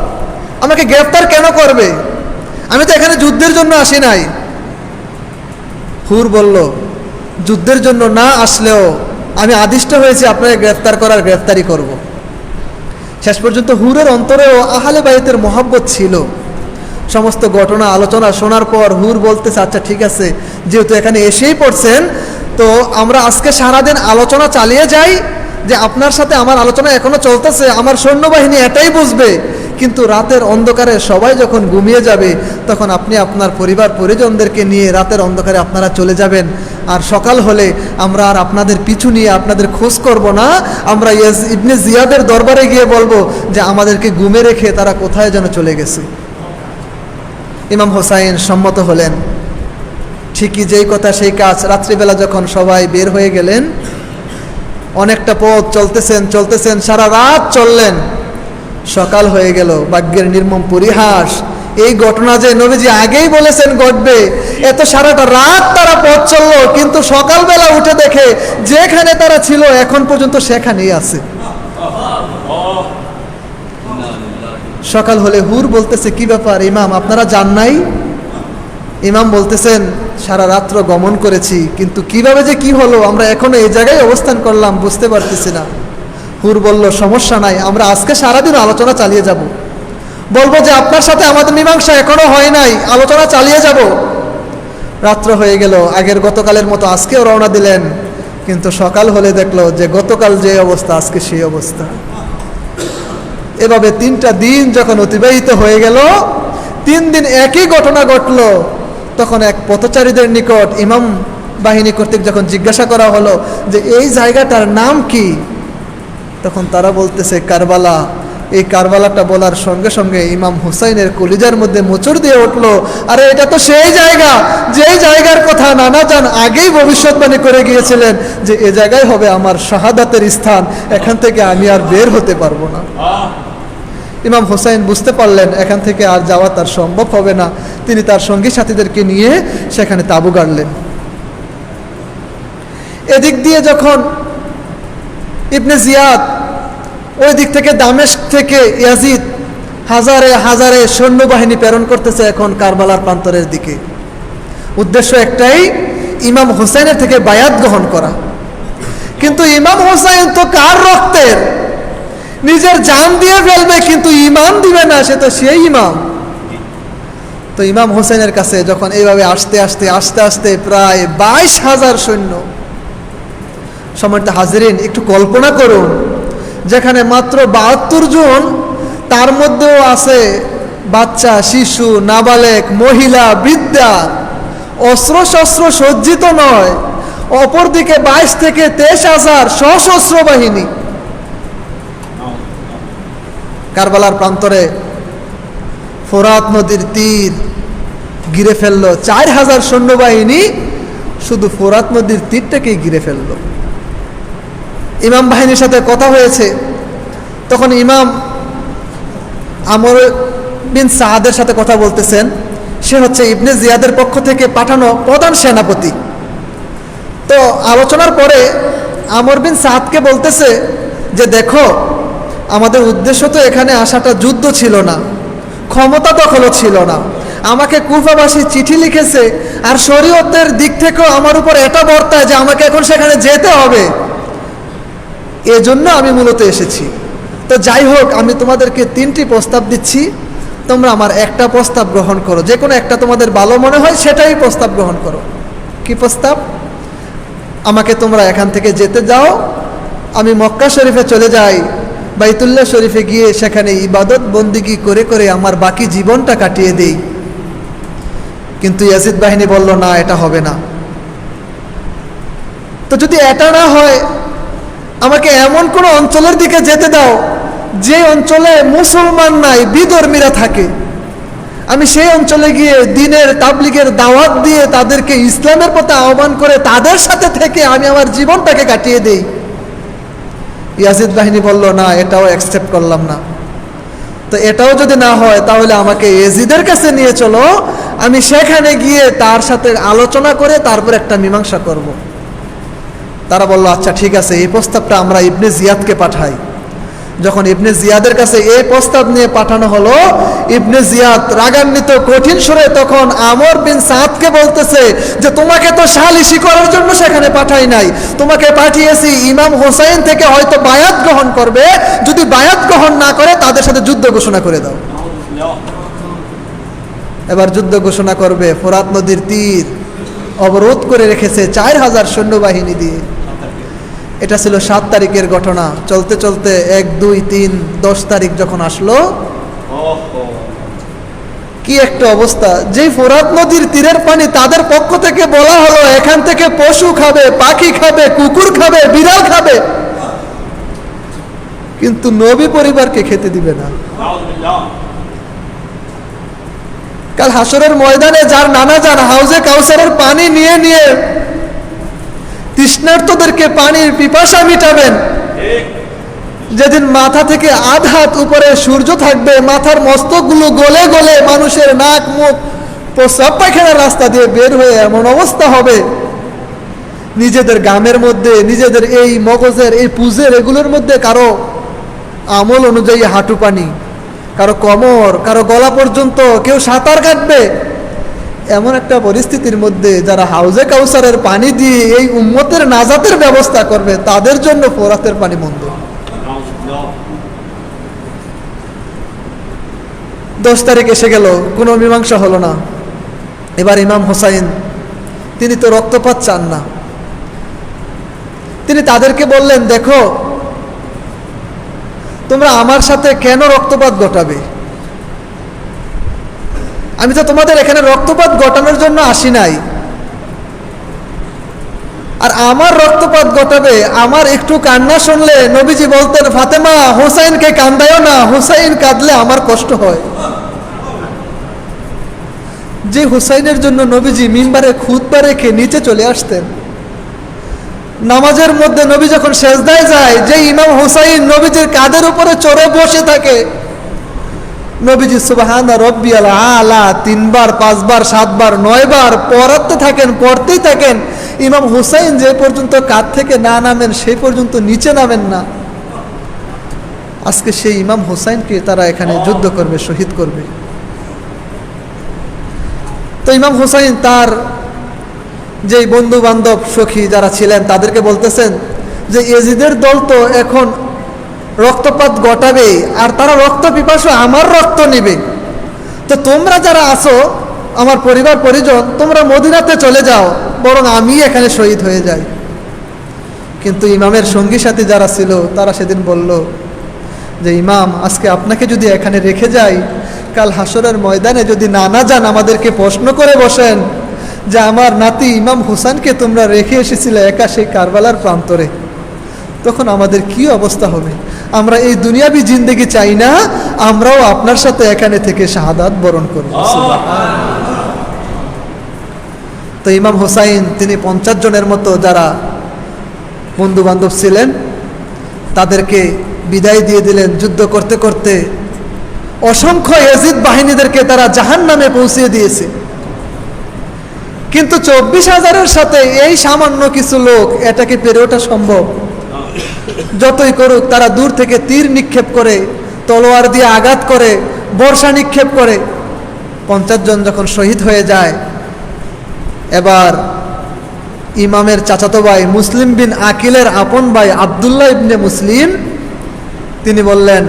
আমাকে গ্রেফতার কেন করবে, আমি তো এখানে যুদ্ধের জন্য আসি নাই। হুর বলল, যুদ্ধের জন্য না আসলেও আমি আদিষ্ট হয়েছি আপনাকে গ্রেফতার করার, গ্রেফতারি করব। শেষ পর্যন্ত হুরের অন্তরেও আহলে বাইতের মোহাব্বত ছিল। সমস্ত ঘটনা আলোচনা শোনার পর হুর বলতেছে, আচ্ছা ঠিক আছে, যেহেতু এখানে এসেই পড়ছেন, তো আমরা আজকে সারাদিন আলোচনা চালিয়ে যাই, যে আপনার সাথে আমার আলোচনা এখনো চলতেছে, আমার সৈন্যবাহিনী এটাই বুঝবে, কিন্তু রাতের অন্ধকারে সবাই যখন ঘুমিয়ে যাবে, তখন আপনি আপনার পরিবার পরিজনদেরকে নিয়ে রাতের অন্ধকারে আপনারা চলে যাবেন, আর সকাল হলে আমরা আর আপনাদের পিছু নিয়ে আপনাদের খোঁজ করব না, আমরা ইবনে জিয়াদের দরবারে গিয়ে বলবো যে আমাদেরকে ঘুমে রেখে তারা কোথায় যেন চলে গেছে। ইমাম হোসাইন সম্মত হলেন। ঠিকই যেই কথা সেই কাজ। রাত্রিবেলা যখন সবাই বের হয়ে গেলেন, অনেকটা পথ চলতেছেন চলতেছেন, সারা রাত চললেন, সকাল হয়ে গেল। ভাগ্যের নির্মম পরিহাস, এই ঘটনা যে নবীজি আগেই বলেছেন ঘটবে, এত সারাটা রাত তারা পথ চললো, কিন্তু সকালবেলা উঠে দেখে যেখানে তারা ছিল এখন পর্যন্ত সেখানেই আছে। সকাল হলে হুর বলতেছে, কি ব্যাপার ইমাম, আপনারা যান নাই? ইমাম বলতেছেন, সারা রাত্র গমন করেছি, কিন্তু কিভাবে যে কি হলো, আমরা এখনো এই জায়গায় অবস্থান করলাম বুঝতে পারতেছি না। হুর বলল, সমস্যা নাই, আমরা আজকে সারাদিন আলোচনা চালিয়ে যাব। বলবো যে আপনার সাথে আমাদের মীমাংসা এখনো হয় নাই, আলোচনা চালিয়ে যাব। রাত্র হয়ে গেল, আগের গতকালের মতো আজকেও রওনা দিলেন, কিন্তু সকাল হলে দেখলো যে গতকাল যে অবস্থা আজকে সেই অবস্থা। এভাবে 3টা দিন যখন অতিবাহিত হয়ে গেল, 3 দিন একই ঘটনা ঘটল। তখন এক পথচারীদের নিকট ইমাম বাহিনী কর্তৃক যখন জিজ্ঞাসা করা হলো যে এই জায়গাটার নাম কি, তখন তারা বলতেছে কারবালা। এই কারবালাটা বলার সঙ্গে সঙ্গে ইমাম হুসাইনের কলিজার মধ্যে মোচড় দিয়ে উঠলো, আরে এটা তো সেই জায়গা, যেই জায়গার কথা নানা জান আগেই ভবিষ্যৎবাণী করে গিয়েছিলেন যে এ জায়গায় হবে আমার শাহাদাতের স্থান, এখান থেকে আমি আর বের হতে পারবো না। ইমাম হুসাইন বুঝতে পারলেন এখান থেকে আর যাওয়া তার সম্ভব হবে না। তিনি তার সঙ্গী সাথীদেরকে নিয়ে সেখানে তাঁবু গাড়লেন। এদিক দিয়ে যখন ইবনে জিয়াদ, ওই দিক থেকে দামেস্ক থেকে ইয়াজিদ হাজারে হাজারে সৈন্যবাহিনী প্রেরণ করতেছে এখন কারবালার প্রান্তরের দিকে। উদ্দেশ্য একটাই, ইমাম হুসাইনের থেকে বায়াত গ্রহণ করা। কিন্তু ইমাম হুসাইন তো কার রক্তের, নিজের জান দিয়ে ফেলবে কিন্তু ইমান দিবে না, সে তো সেই ইমাম। তো ইমাম হুসাইনের কাছে যখন এইভাবে আস্তে আস্তে আস্তে আস্তে প্রায় 22,000 সৈন্য, সম্মানিত হাজিরিন একটু কল্পনা করুন, যেখানে মাত্র 72 জন, তার মধ্যেও আছে বাচ্চা, শিশু, নাবালেক, মহিলা, বৃদ্ধা, অস্ত্র শস্ত্র সজ্জিত নয়। অপরদিকে 22 থেকে 23,000 সশস্ত্র বাহিনী কারবালার প্রান্তরে। ফোরাত নদীর তীর ঘিরে ফেললো 4,000 সৈন্যবাহিনী, শুধু ফোরাত নদীর তীরটাকেই ঘিরে ফেললো। ইমাম বাহিনীর সাথে কথা হয়েছে, তখন ইমাম আমর বিন সাআদের সাথে কথা বলতেছেন। সে হচ্ছে ইবনে জিয়াদের পক্ষ থেকে পাঠানো প্রধান সেনাপতি। তো আলোচনার পরে আমর বিন সাআদকে বলতেছে যে দেখো, আমাদের উদ্দেশ্য তো এখানে আসাটা যুদ্ধ ছিল না, ক্ষমতা দখলও ছিল না। আমাকে কুফাবাসী চিঠি লিখেছে, আর শরীয়তের দিক থেকেও আমার উপর এটা বর্তায় যে আমাকে এখন সেখানে যেতে হবে, এজন্য আমি মূলত এসেছি। তো যাই হোক, আমি তোমাদেরকে 3টি প্রস্তাব দিচ্ছি, তোমরা আমার একটা প্রস্তাব গ্রহণ করো, যে কোনো একটা তোমাদের ভালো মনে হয় সেটাই প্রস্তাব গ্রহণ করো। কি প্রস্তাব? আমাকে তোমরা এখান থেকে যেতে দাও, আমি মক্কা শরীফে চলে যাই, বাইতুল্লাহ শরীফে গিয়ে সেখানে ইবাদত বন্দিগি করে করে আমার বাকি জীবনটা কাটিয়ে দেই। কিন্তু ইয়াজিদ বাহিনী বলল না, এটা হবে না। তো যদি এটা না হয়, আমাকে এমন কোনো অঞ্চলের দিকে যেতে দাও যে অঞ্চলে মুসলমান নাই, বিধর্মীরা থাকে। আমি সেই অঞ্চলে গিয়ে দিনের তাবলিগের দাওয়াত দিয়ে তাদেরকে ইসলামের পথে আহ্বান করে তাদের সাথে থেকে আমি আমার জীবনটাকে কাটিয়ে দেই। ইয়াজিদ বাহিনী বলল না, এটাও অ্যাকসেপ্ট করলাম না। তো এটাও যদি না হয় তাহলে আমাকে ইয়াজিদের কাছে নিয়ে চলো, আমি সেখানে গিয়ে তার সাথে আলোচনা করে তারপর একটা মীমাংসা করব। তারা বলল আচ্ছা ঠিক আছে, এই প্রস্তাবটা আমরা ইবনে জিয়াদকে পাঠাই। যখন ইবনে জিয়াদের কাছে এই প্রস্তাব নিয়ে পাঠানো হলো, ইবনে জিয়াদ রাগান্বিত কঠিন সুরে তখন আমর বিন সাদকে বলতেছে যে তোমাকে তো সালিশি করার জন্য সেখানে পাঠাই নাই, তোমাকে পাঠিয়েছি ইমাম হোসাইন থেকে হয়তো বায়াত গ্রহণ করবে, যদি বায়াত গ্রহণ না করে তাদের সাথে যুদ্ধ ঘোষণা করে দাও। এবার যুদ্ধ ঘোষণা করবে। ফোরাত নদীর তীর অবরোধ করে রেখেছে 4,000 সৈন্যবাহিনী দিয়ে। এটা ছিল 7 তারিখের ঘটনা। চলতে চলতে 1, 2, 3, 10 তারিখ যখন আসলো, কি একটা অবস্থা! যেই ফোরাত নদীর তীরের পানি তাদের পক্ষ থেকে বলা হলো এখান থেকে পশু খাবে, পাখি খাবে, কুকুর খাবে, বিড়াল খাবে, কিন্তু নবী পরিবারকে খেতে দিবে না। কাল হাসরের ময়দানে যার নানা যান হাউজে কাউসারের পানি নিয়ে নিয়ে তৃষ্ণার্তদেরকে পানির পিপাসা মিটাবেন, যেদিন মাথা থেকে আধ হাত উপরে সূর্য থাকবে, মাথার মস্তকগুলো গলে গলে মানুষের নাক মুখ প্রস্রাব পায়খানার রাস্তা দিয়ে বের হয়ে এমন অবস্থা হবে, নিজেদের গামের মধ্যে, নিজেদের এই মগজের এই পুজের এগুলোর মধ্যে কারো আমল অনুযায়ী হাঁটু পানি, কারো কোমর, কারো গলা পর্যন্ত, কেউ সাঁতার কাটবে। এমন একটা পরিস্থিতির মধ্যে যারা হাউজে কাউসারের পানি দিয়ে এই উম্মতের নাজাতের ব্যবস্থা করবে, তাদের জন্য ফোরাতের পানি বন্ধ। 10 তারিখ এসে গেল, কোনো মীমাংসা হলো না। এবার ইমাম হোসাইন তিনি তো রক্তপাত চান না, তিনি তাদেরকে বললেন, দেখো তোমরা আমার সাথে কেন রক্তপাত ঘটাবে? আমি তো তোমাদের এখানে রক্তপাত ঘটানোর জন্য আসি নাই। আর আমার রক্তপাত ঘটাবে, আমার একটু কান্না শুনলে নবীজি বলতেন, ফাতেমা হোসাইনকে কান্দায়ও না, হোসাইন কাঁদলে আমার কষ্ট হয়। যে হোসাইনের জন্য নবীজি মিম্বারে খুতবা রেখে নিচে চলে আসতেন। নামাজের মধ্যে নবী যখন সেজদায় যায়, যে ইমাম হোসাইন নবীজির কাঁধের উপরে চড়ে বসে থাকে, নবীজি সুবহান রব্বিয়াল আলা 3 বার 5 বার 7 বার 9 বার পড়তেই থাকেন। ইমাম হুসাইন যে পর্যন্ত কাঁধ থেকে না নামেন সেই পর্যন্ত নিচে নামেন না। আজকে সেই ইমাম হুসাইনকে তারা এখানে যুদ্ধ করবে, শহীদ করবে। তো ইমাম হুসাইন তার যে বন্ধু বান্ধব সখী যারা ছিলেন তাদেরকে বলতেছেন যে ইয়াজিদের দল তো এখন রক্তপাত ঘটাবে, আর তারা রক্ত পিপাসু আমার রক্ত নেবে। তো তোমরা যারা আছো, আমার পরিবার পরিজন, তোমরা মদিনাতে চলে যাও, বরং আমি এখানে শহীদ হয়ে যাই। কিন্তু ইমামের সঙ্গী সাথী যারা ছিল তারা সেদিন বলল যে ইমাম, আজকে আপনাকে যদি এখানে রেখে যাই, কাল হাসরের ময়দানে যদি না যান আমাদেরকে প্রশ্ন করে বসেন যে আমার নাতি ইমাম হুসাইনকে তোমরা রেখে এসেছিলে একা সেই কারবালার প্রান্তরে, তখন আমাদের কি অবস্থা হবে? আমরা এই দুনিয়াবি জিন্দেগি চাই না, আমরাও আপনার সাথে এখানে থেকে শাহাদাত বরণ করব। তো ইমাম হুসাইন তিনি 50 জনের মতো যারা বন্ধু বান্ধব ছিলেন তাদেরকে বিদায় দিয়ে দিলেন। যুদ্ধ করতে করতে অসংখ্য ইয়াজিদ বাহিনীদেরকে তারা জাহান্নামে পৌঁছিয়ে দিয়েছে। কিন্তু 24,000-এর সাথে এই সামান্য কিছু লোক, এটাকে পেরে ওঠা সম্ভব? যতই করুক, তারা দূর থেকে তীর নিক্ষেপ করে, তলোয়ার দিয়ে আঘাত করে, বর্ষা নিক্ষেপ করে। 50 জন যখন শহীদ হয়ে যায়, এবার ইমামের চাচাতো ভাই মুসলিম বিন আকিলের আপন ভাই আব্দুল্লাহ ইবনে মুসলিম তিনি বললেন,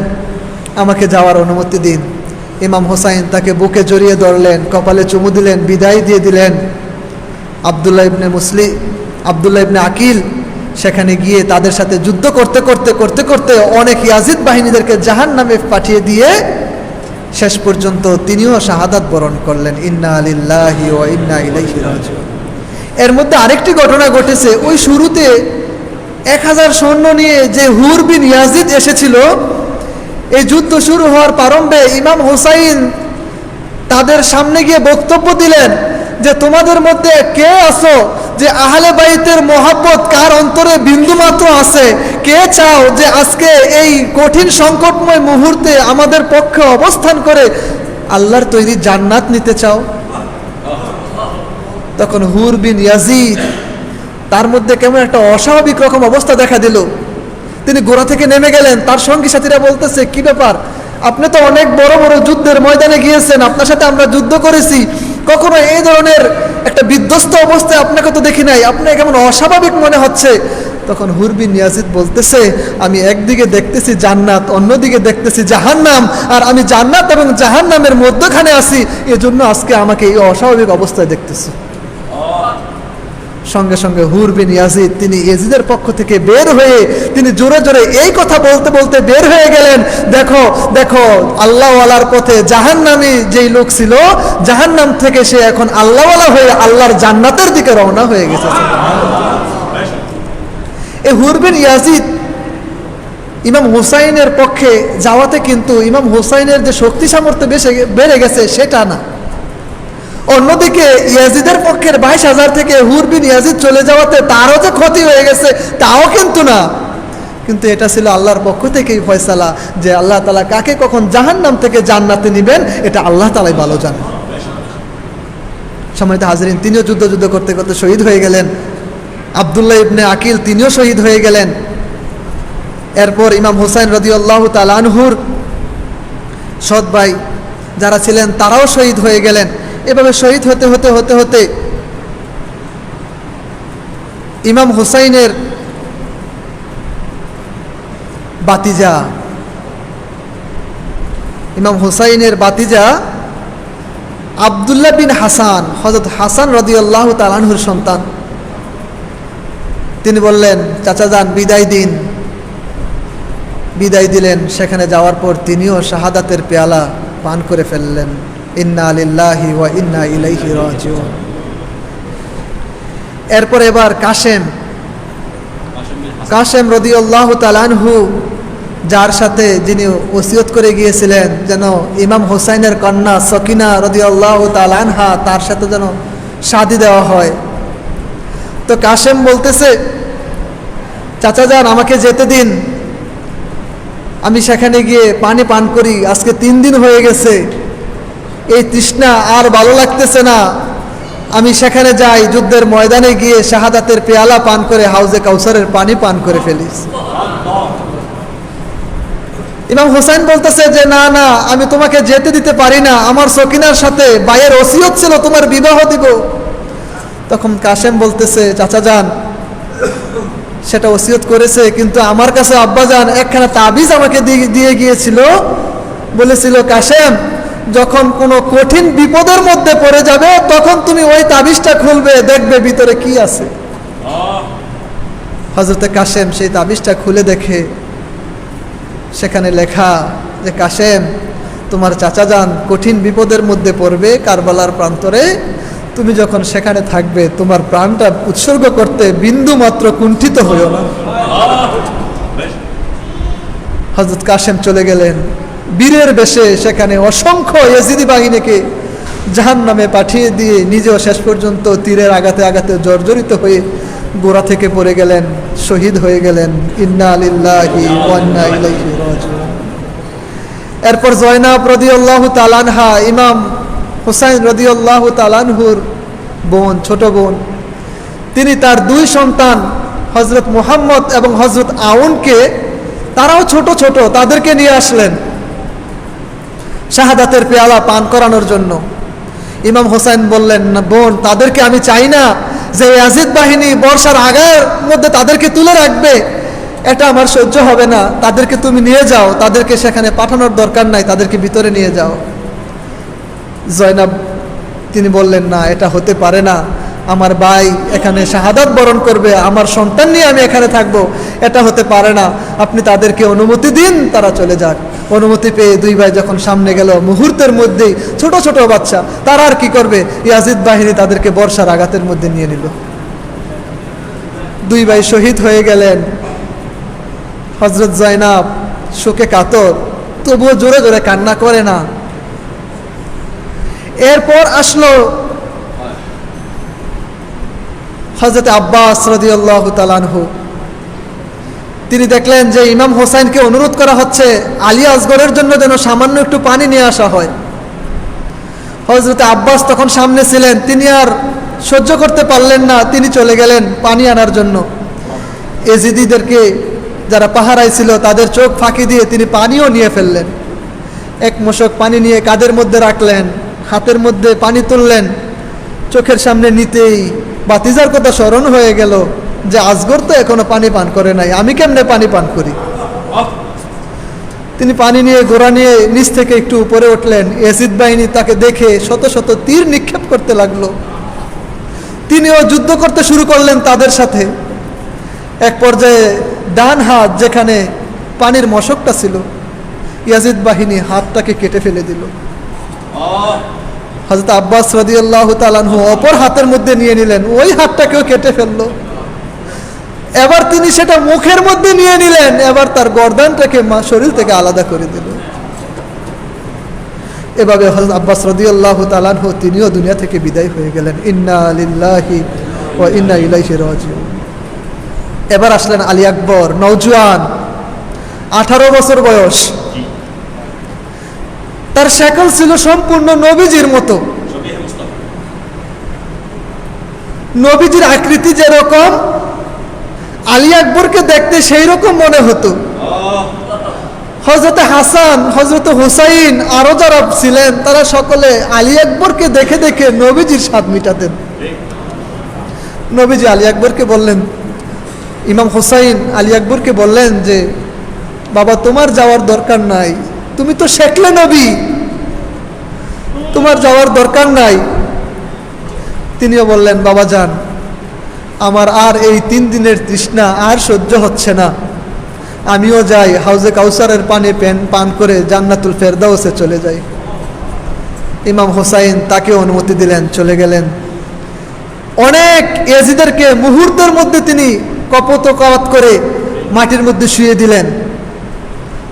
আমাকে যাওয়ার অনুমতি দিন। ইমাম হোসাইন তাকে বুকে জড়িয়ে ধরলেন, কপালে চুমু দিলেন, বিদায় দিয়ে দিলেন। আব্দুল্লাহ ইবনে আকিল সেখানে গিয়ে তাদের সাথে যুদ্ধ করতে করতে করতে করতে অনেক ইয়াজিদ বাহিনীদেরকে জাহান্নামে পাঠিয়ে দিয়ে শেষ পর্যন্ত তিনিও শাহাদাত বরণ করলেন। ইন্না লিল্লাহি ওয়া ইন্না ইলাইহি রাজিউন। এর মধ্যে আরেকটি ঘটনা ঘটেছে। ওই শুরুতে 1000 সৈন্য নিয়ে যে হুর বিন ইয়াজিদ এসেছিল, এই যুদ্ধ শুরু হওয়ার প্রারম্ভে ইমাম হুসাইন তাদের সামনে গিয়ে বক্তব্য দিলেন যে তোমাদের মধ্যে কে আছো যে আহলে বাইতের মহব্বত কার অন্তরে বিন্দুমাত্র আছে? কে চাও যে আজকে এই কঠিন সংকটময় মুহূর্তে আমাদের পক্ষে অবস্থান করে আল্লাহর তৈরি জান্নাত নিতে চাও? তখন হুর বিন ইয়াজিদ তার মধ্যে কেমন একটা অস্বাভাবিক রকম অবস্থা দেখা দিল। তিনি ঘোড়া থেকে নেমে গেলেন। তার সঙ্গী সাথীরা বলতেছে, কি ব্যাপার? আপনি তো অনেক বড় বড় যুদ্ধের ময়দানে গিয়েছেন, আপনার সাথে আমরা যুদ্ধ করেছি, কখনো এই ধরনের একটা বিধ্বস্ত অবস্থায় আপনাকে তো দেখি নাই, আপনাকে কেমন অস্বাভাবিক মনে হচ্ছে? তখন হুর বিন ইয়াজিদ বলতেছে, আমি একদিকে দেখতেছি জান্নাত, অন্যদিকে দেখতেছি জাহান্নাম, আর আমি জান্নাত এবং জাহান্নামের মধ্যখানে আছি, এজন্য আজকে আমাকে এই অস্বাভাবিক অবস্থায় দেখতেছি। সঙ্গে সঙ্গে হুর বিন ইয়াজিদ তিনি ইয়াজিদের পক্ষ থেকে বের হয়ে তিনি জোরে জোরে এই কথা বলতে বলতে বের হয়ে গেলেন, দেখো দেখো আল্লাহওয়ালার পথে জাহান্নামী যেই লোক ছিল, জাহান্নাম থেকে সে এখন আল্লাহওয়ালা হয়ে আল্লাহর জান্নাতের দিকে রওনা হয়ে গেছে। এই হুর বিন ইয়াজিদ ইমাম হুসাইনের পক্ষে যাওয়াতে কিন্তু ইমাম হুসাইনের যে শক্তি সামর্থ্য বেড়ে গেছে সেটা না। অন্যদিকে ইয়াজিদের পক্ষের 22,000 থেকে হুর বিন ইয়াজিদ চলে যাওয়াতে তারও যে ক্ষতি হয়ে গেছে তাও কিন্তু না। কিন্তু এটা ছিল আল্লাহর পক্ষ থেকেই ফয়সালা যে আল্লাহ তাআলা কাকে কখন জাহান্নাম থেকে জান্নাতে নেবেন এটা আল্লাহ তাআলাই ভালো জানেন। সম্মানিত হাজরিন, তিনিও যুদ্ধ করতে করতে শহীদ হয়ে গেলেন। আব্দুল্লাহ ইবনে আকিল তিনিও শহীদ হয়ে গেলেন। এরপর ইমাম হুসাইন রাদিয়াল্লাহু তাআলা আনহুর সৎ ভাই যারা ছিলেন তারাও শহীদ হয়ে গেলেন। এভাবে শহীদ হতে হতে হতে হতে ইমাম হুসাইনের ইমাম হুসাইনের বাতিজা আব্দুল্লাহ বিন হাসান, হযরত হাসান রাদিয়াল্লাহু তাআলা আনহুর সন্তান, তিনি বললেন, চাচা যান বিদায় দিন। বিদায় দিলেন। সেখানে যাওয়ার পর তিনিও শাহাদাতের পেয়ালা পান করে ফেললেন। ইন্না লিল্লাহি ওয়া ইন্না ইলাইহি রাজিউন। এরপর এবার কাশেম রাদিয়াল্লাহু তাআলা আনহু, যার সাথে যিনি ওসিয়ত করে গিয়েছিলেন যেন ইমাম হোসাইনের কন্যা সকিনা রাদিয়াল্লাহু তাআলা আনহা, তার সাথে যেন শাদী দেওয়া হয়। তো কাশেম বলতেছে, চাচা যান আমাকে যেতে দিন, আমি সেখানে গিয়ে পানি পান করি। আজকে 3 দিন হয়ে গেছে, এই তৃষ্ণা আর ভালো লাগতেছে না। আমি সেখানে যাই, যুদ্ধের ময়দানে গিয়ে শাহাদাতের পেয়ালা পান করে হাউজে কাউসারের পানি পান করে ফেলিস। ইমাম হোসেন বলতেছে যে না না, আমি তোমাকে যেতে দিতে পারি না, আমার সকিনার সাথে ভাইয়ের ওসিয়ত ছিল তোমার বিবাহ দিব। তখন কাশেম বলতেছে, চাচা যান সেটা ওসিয়ত করেছে, কিন্তু আমার কাছে আব্বাজান একখানা তাবিজ আমাকে দিয়ে গিয়েছিল, বলেছিল কাশেম যখন কোনো কঠিন বিপদের মধ্যে পড়ে যাবে তখন তুমি ওই তাবিজটা খুলবে, দেখবে ভিতরে কি আছে। হযরতে কাশেম সেই তাবিজটা খুলে দেখে সেখানে লেখা যে কাশেম তোমার চাচা যান কঠিন বিপদের মধ্যে পড়বে কারবালার প্রান্তরে, তুমি যখন সেখানে থাকবে তোমার প্রাণটা উৎসর্গ করতে বিন্দু মাত্র কুণ্ঠিত হইও না। হযরত কাশেম চলে গেলেন বীরের বেশে, সেখানে অসংখ্য ইয়েজিদি বাহিনীকে জাহান্নামে পাঠিয়ে দিয়ে নিজেও শেষ পর্যন্ত তীরের আঘাতে আঘাতে জর্জরিত হয়ে গোড়া থেকে পড়ে গেলেন, শহীদ হয়ে গেলেন। ইন্না লিল্লাহি ওয়া ইন্না ইলাইহি রাজিউন। এরপর জয়নাব রাদিয়াল্লাহু তাআলা আনহা, ইমাম হুসাইন রাদিয়াল্লাহু তাআলা আনহুর বোন, ছোট বোন, তিনি তার 2 সন্তান হযরত মুহাম্মদ এবং হযরত আউনকে, তারাও ছোট ছোট, তাদেরকে নিয়ে আসলেন শাহাদাতের পেয়ালা পান করানোর জন্য। ইমাম হোসেন বললেন, না বোন, তাদেরকে আমি চাই না যে ইয়াজিদ বাহিনী বর্ষার আগার মধ্যে তাদেরকে তুলে রাখবে, এটা আমার সহ্য হবে না, তাদেরকে তুমি নিয়ে যাও, তাদেরকে সেখানে পাঠানোর দরকার নাই, তাদেরকে ভিতরে নিয়ে যাও। জয়নাব তিনি বললেন, না এটা হতে পারে না, আমার ভাই এখানে শাহাদাত বরণ করবে, আমার সন্তান নিয়ে আমি এখানে থাকবো, এটা হতে পারে না, আপনি তাদেরকে অনুমতি দিন, তারা চলে যাক। অনুমতি পেয়ে 2 ভাই যখন সামনে গেল, মুহূর্তের মধ্যেই ছোট ছোট বাচ্চা, তারা আর কি করবে, ইয়াজিদ বাহিনী তাদেরকে বর্ষার আঘাতের মধ্যে নিয়ে নিল। 2 ভাই শহীদ হয়ে গেলেন। হযরত জয়নাব শোকে কাতর, তবুও জোরে জোরে কান্না করে না। এরপর আসলো হযরত আব্বাস রাদিয়াল্লাহু তাআলা আনহু। তিনি দেখলেন যে ইমাম হোসেনকে অনুরোধ করা হচ্ছে আলী আসগরের জন্য যেন সামান্য একটু পানি নিয়ে আসা হয়। হযরত আব্বাস তখন সামনে ছিলেন, তিনি আর সহ্য করতে পারলেন না, তিনি চলে গেলেন পানি আনার জন্য। এজিদিদেরকে যারা পাহারায় ছিল তাদের চোখ ফাঁকি দিয়ে তিনি পানিও নিয়ে ফেললেন। 1 মশক পানি নিয়ে কাঁধের মধ্যে রাখলেন, হাতের মধ্যে পানি তুললেন, চোখের সামনে নিতেই বাতিজার কথা স্মরণ হয়ে গেল যে আসগর তো এখনো পানি পান করে নাই, আমি কেমনে পানি পান করি। তিনি পানি নিয়ে গোড়া নিয়ে নিচ থেকে একটু উপরে উঠলেন। ইয়াজিদ বাহিনী তাকে দেখে শত শত তীর নিক্ষেপ করতে লাগলো। তিনিও যুদ্ধ করতে শুরু করলেন তাদের সাথে। এক পর্যায়ে ডান হাত যেখানে পানির মশকটা ছিল, ইয়াজিদ বাহিনী হাতটাকে কেটে ফেলে দিল। হযরত আব্বাস রাদিয়াল্লাহু তাআলা আনহু অপর হাতের মধ্যে নিয়ে নিলেন, ওই হাতটাকেও কেটে ফেললো। এবার তিনি সেটা মুখের মধ্যে নিয়ে নিলেন, এবার তার গর্দানটাকে শরীর থেকে আলাদা করে দিল। এভাবে হযরত আব্বাস রাদিয়াল্লাহু তাআলা আনহু তিনিও দুনিয়া থেকে বিদায় হয়ে গেলেন। ইন্না লিল্লাহি ওয়া ইন্না ইলাইহি রাজিউন। এবার আসলেন আলী আকবর, নওজোয়ান, 18 বছর বয়স। তার শাকল ছিল সম্পূর্ণ নবীজির মতো। নবীজির আকৃতি যেরকম, আলী আকবরকে দেখতে সেই রকম মনে হতো। হযরত হাসান, হযরত হুসাইন, আরো যারা ছিলেন তারা সকলে আলী আকবরকে দেখে দেখে নবীজির স্বাদ মিটাতেন। নবীজি আলী আকবরকে বললেন, ইমাম হুসাইন আলী আকবরকে বললেন যে বাবা তোমার যাওয়ার দরকার নাই, তুমি তো শেখলে নবী, তোমার যাওয়ার দরকার নাই। তিনিও বললেন, বাবা যান, আমার আর এই 3 দিনের তৃষ্ণা আর সহ্য হচ্ছে না, আমিও যাই, হাউজে কাউসারের পানি পান করে জান্নাতুল ফেরদাউসে চলে যাই। ইমাম হোসাইন তাকে অনুমতি দিলেন, চলে গেলেন। অনেক ইয়াজিদেরকে মুহূর্তের মধ্যে তিনি কপোতকাওয়াত করে মাটির মধ্যে শুয়ে দিলেন।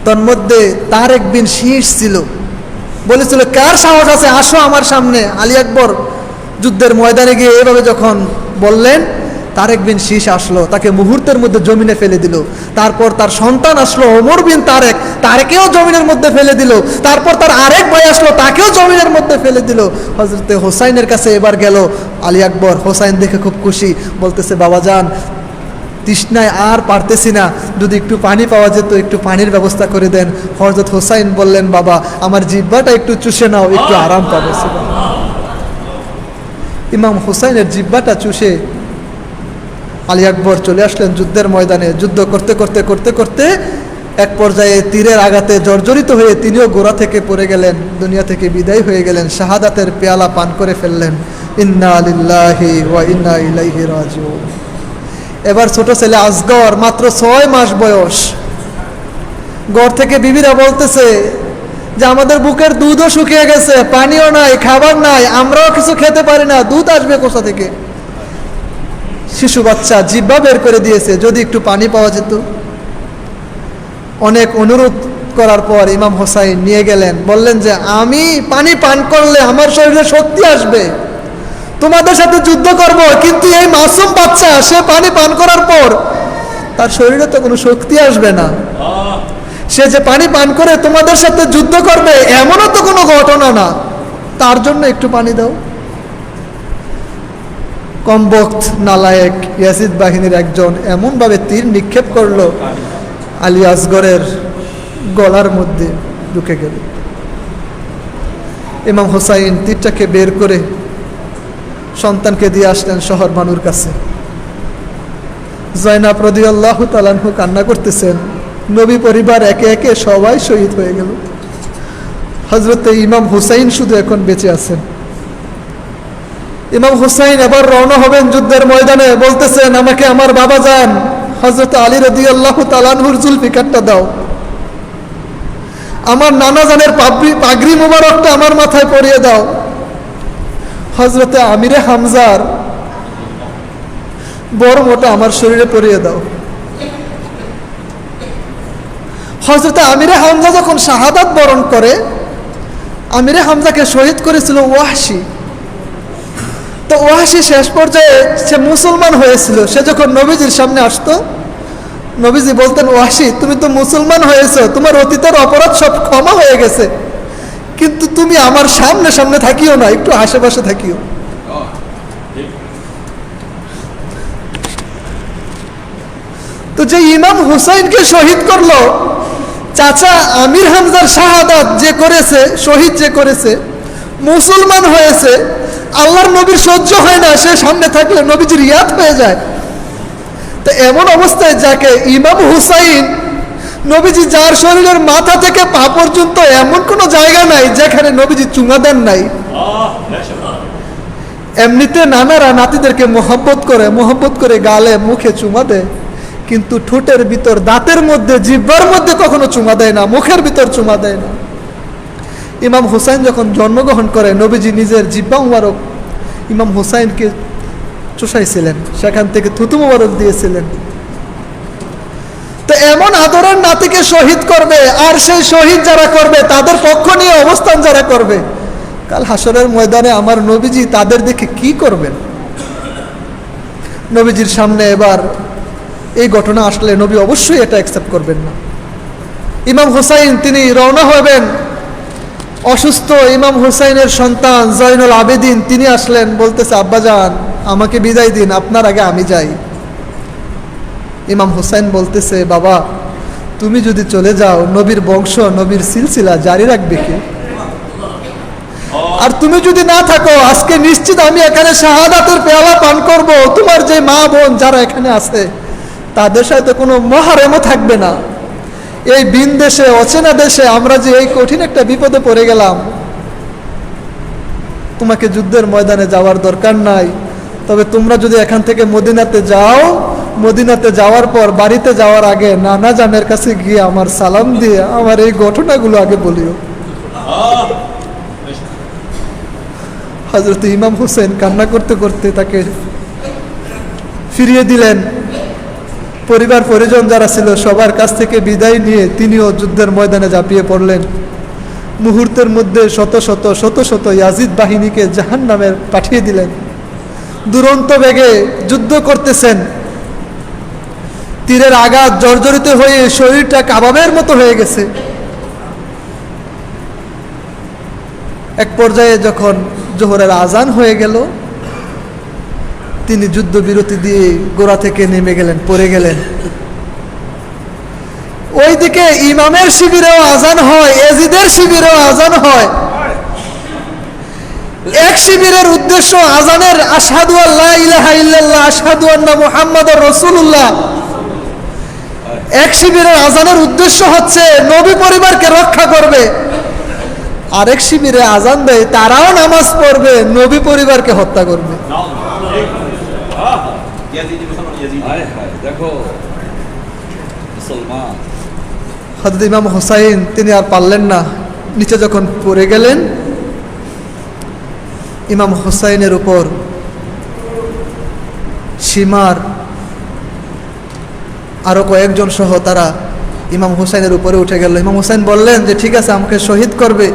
তন্মধ্যে তারেক বিন শীস ছিল, বলেছিল, কার সাহস আছে, আসো আমার সামনে। আলী আকবর যুদ্ধের ময়দানে গিয়ে এভাবে যখন বললেন, তারেক বিন শীস আসলো, তাকে মুহূর্তের মধ্যে জমিনে ফেলে দিল। তারপর তার সন্তান আসলো ওমর বিন তারেক, তারেকেও জমিনের মধ্যে ফেলে দিল। তারপর তার আরেক ভাই আসলো, তাকেও জমিনের মধ্যে ফেলে দিল। হযরতে হোসাইনের কাছে এবার গেল আলী আকবর। হোসাইন দেখে খুব খুশি, বলতেছে, বাবা যান, তৃষ্ণায় আর পারতেছি না, যদি একটু পানি পাওয়া যেত, একটু পানির ব্যবস্থা করে দেন। হযরত হোসাইন বললেন, বাবা আমার জিহ্বাটা একটু চুষে নাও, একটু আরাম পাবে। ইমাম হোসাইনের জিহ্বাটা চুষে আলী আকবর চলে আসলেন যুদ্ধের ময়দানে। যুদ্ধ করতে করতে করতে করতে এক পর্যায়ে তীরের আঘাতে জর্জরিত হয়ে তিনিও গোড়া থেকে পড়ে গেলেন, দুনিয়া থেকে বিদায় হয়ে গেলেন, শাহাদাতের পেয়ালা পান করে ফেললেন। ইন্না লিল্লাহি ওয়া ইন্না ইলাইহি রাজিউন। এবার ছোট ছেলে আসগর, মাত্র 6 মাস বয়স। ঘর থেকে বিবিরা বলতেছে যে আমাদের বুকের দুধও শুকিয়ে গেছে, পানিও নাই, খাবার নাই, আমরাও কিছু খেতে পারি না, দুধ আসবে কোথা থেকে? শিশু বাচ্চা জিহ্বা বের করে দিয়েছে, যদি একটু পানি পাওয়া যেত। অনেক অনুরোধ করার পর ইমাম হোসাইন নিয়ে গেলেন, বললেন যে আমি পানি পান করলে আমার শরীরে শক্তি আসবে, তোমাদের সাথে যুদ্ধ করব, কিন্তু এই মাসুম বাচ্চা সে পানি পান করার পর তার শরীরে তো কোনো শক্তি আসবে না, সে যে পানি পান করে তোমাদের সাথে যুদ্ধ করবে এমনও তো কোনো ঘটনা না, তার জন্য একটু পানি দাও। কমবক্ত নালায়েক ইয়াজিদ বাহিনীর একজন এমনভাবে তীর নিক্ষেপ করলো, আলী আসগরের গলার মধ্যে ঢুকে গেল। ইমাম হোসাইন তীরটাকে বের করে সন্তানকে দিয়ে আসলেন শহর বানুর কাছে। জয়নাব রাদিয়াল্লাহু তাআলা আনহু কান্না করতেছেন, নবী পরিবার একে একে সবাই শহীদ হয়ে গেল, হযরতে ইমাম হোসাইন শুধু এখন বেঁচে আছেন। ইমাম হোসাইন এবার রওনা হবেন যুদ্ধের ময়দানে, বলতেছেন, আমাকে আমার বাবা যান হযরত আলী রাদিয়াল্লাহু তাআলা আনহুর জুলফিকারটা দাও, আমার নানা জানের পাগড়ি মোবারকটা আমার মাথায় পরিয়ে দাও, হযরতে আমিরে হামজার বড়মোটা আমার শরীরে পরিয়ে দাও। হযরতে আমিরে হামজা যখন শাহাদাত বরণ করে, আমিরে হামজাকে শহীদ করেছিল ওয়াহশী। তো ওয়াহশী শেষ পর্যায়ে সে মুসলমান হয়েছিল। সে যখন নবীজির সামনে আসতো, নবীজি বলতেন, ওয়াহশী তুমি তো মুসলমান হয়েছো, তোমার অতীতের অপরাধ সব ক্ষমা হয়ে গেছে, কিন্তু তুমি আমার সামনে সামনে থাকিও না, একটু আশেপাশে থাকিও। তো যে ইমাম হুসাইনকে শহীদ করলো, চাচা আমির হামজার শাহাদাত যে করেছে, শহীদ যে করেছে, মুসলমান হয়েছে, আল্লাহর নবীর সহ্য হয় না, সে সামনে থাকলে নবীজির ইয়াদ হয়ে যায়। তো এমন অবস্থায় যাকে ইমাম হুসাইন, নবীজি যার শরীরের মাথা থেকে পা পর্যন্ত এমন কোনো জায়গা নাই যেখানে নবীজি চুমা দেন নাই। এমনিতে নানারা নাতিদেরকে মোহব্বত করে গালে মুখে চুমা দেয়, কিন্তু ঠোঁটের ভিতর, দাঁতের মধ্যে, জিহ্বার মধ্যে কখনো চুমা দেয় না, মুখের ভিতর চুমা দেয় না। ইমাম হুসাইন যখন জন্মগ্রহণ করে, নবীজি নিজের জিহ্বা মুবারক ইমাম হুসাইনকে চুষাইছিলেন, সেখান থেকে থুতু মুবারক দিয়েছিলেন। তো এমন আদরের নাতিকে শহীদ করবে, আর সেই শহীদ যারা করবে তাদের পক্ষ নিয়ে অবস্থান যারা করবে, কাল হাসরের ময়দানে আমার নবীজি তাদের দেখে কি করবেন? নবীজির সামনে এবার এই ঘটনা আসলে নবী অবশ্যই এটা অ্যাকসেপ্ট করবেন না। ইমাম হুসাইন তিনি রওনা হবেন। অসুস্থ ইমাম হুসাইনের সন্তান জয়নুল আবেদিন তিনি আসলেন, বলতেছে, আব্বাজান আমাকে বিদায় দিন, আপনার আগে আমি যাই। ইমাম হুসাইন বলতেছে, বাবা তুমি যদি চলে যাও, নবীর বংশ, নবীর সিলসিলা জারি রাখবে কে? আর তুমি যদি না থাকো, আজকে নিশ্চিত আমি এখানে শাহাদাতের পেয়ালা পান করব, তোমার যে মা বোন যারা এখানে আছে তাদের সাথে কোনো মহারেমও থাকবে না। এই ভিন দেশে, অচেনা দেশে আমরা যে এই কঠিন একটা বিপদে পড়ে গেলাম, তোমাকে যুদ্ধের ময়দানে যাওয়ার দরকার নাই, তবে তোমরা যদি এখান থেকে মদিনাতে যাও, মদিনাতে যাওয়ার পর বাড়িতে যাওয়ার আগে নানা জানের কাছে গিয়ে আমার সালাম দিয়ে আমার এই ঘটনাগুলো আগে বলিও। হযরত ইমাম হোসেন কান্না করতে করতে তাকে ফিরিয়ে দিলেন। পরিবার পরিজন যারা ছিল সবার কাছ থেকে বিদায় নিয়ে তিনিও যুদ্ধের ময়দানে ঝাঁপিয়ে পড়লেন। মুহূর্তের মধ্যে শত শত শত শত ইয়াজিদ বাহিনীকে জাহান্নামে পাঠিয়ে দিলেন। দুরন্ত বেগে যুদ্ধ করতেছেন, তীরের আঘাত জর্জরিত হয়ে শরীরটা কাবাবের মতো হয়ে গেছে। এক পর্যায়ে যখন জোহরের আজান হয়ে গেল, তিনি যুদ্ধবিরতি দিয়ে গোড়া থেকে নেমে গেলেন, পড়ে গেলেন। ওইদিকে ইমামের শিবিরেও আজান হয়, ইয়াজিদের শিবিরেও আজান হয়। এক শিবিরের উদ্দেশ্য আজানের আশহাদু আল্লা ইলাহা ইল্লাল্লাহ, আশহাদু আন্না মুহাম্মাদুর রাসূলুল্লাহ। এক শিবিরের আজানের উদ্দেশ্য হচ্ছে নবী পরিবারকে রক্ষা করবে। আরেক শিবিরে আজান দেয় তারাও নামাজ পড়বে, নবী পরিবারকে হত্যা করবে। হযরত ইমাম হুসাইন তিনি আর পারলেন না, নিচে যখন পড়ে গেলেন, ইমাম হুসাইনের উপর সীমার আরো কয়েকজন সহ তারা ইমাম হুসাইনের উপরে উঠে গেল। ইমাম হুসাইন বললেন যে ঠিক আছে, আমাকে শহীদ করবে,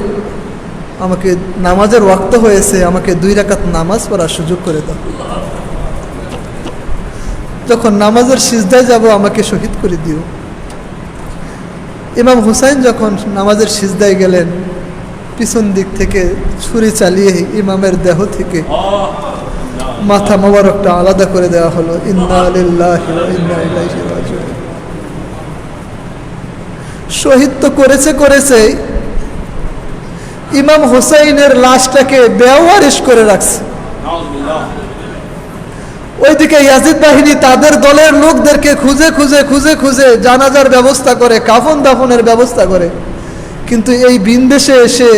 আমাকে নামাজের ওয়াক্ত হয়েছে, আমাকে 2 রাকাত নামাজ পড়ার সুযোগ করে দাও। যখন নামাজের সিজদায় যাব আমাকে শহীদ করে দিও। ইমাম হুসাইন যখন নামাজের সিজদায় গেলেন, পিছন দিক থেকে ছুরি চালিয়ে ইমামের দেহ থেকে মাথা মোবারকটা আলাদা করে দেওয়া হলো। ইন্না লিল্লাহি ওয়া ইন্না ইলাইহি রাজিউন। শহীদ তো করেছে, ইমাম হুসাইনের লাশটাকে বেওয়ারিশ করে রাখছে। ওইদিকে ইয়াজিদ বাহিনী তাদের দলের লোকদেরকে খুঁজে খুঁজে খুঁজে খুঁজে জানাজার ব্যবস্থা করে, কাফন দাফনের ব্যবস্থা করে। কিন্তু এই বিন্দেশে এসে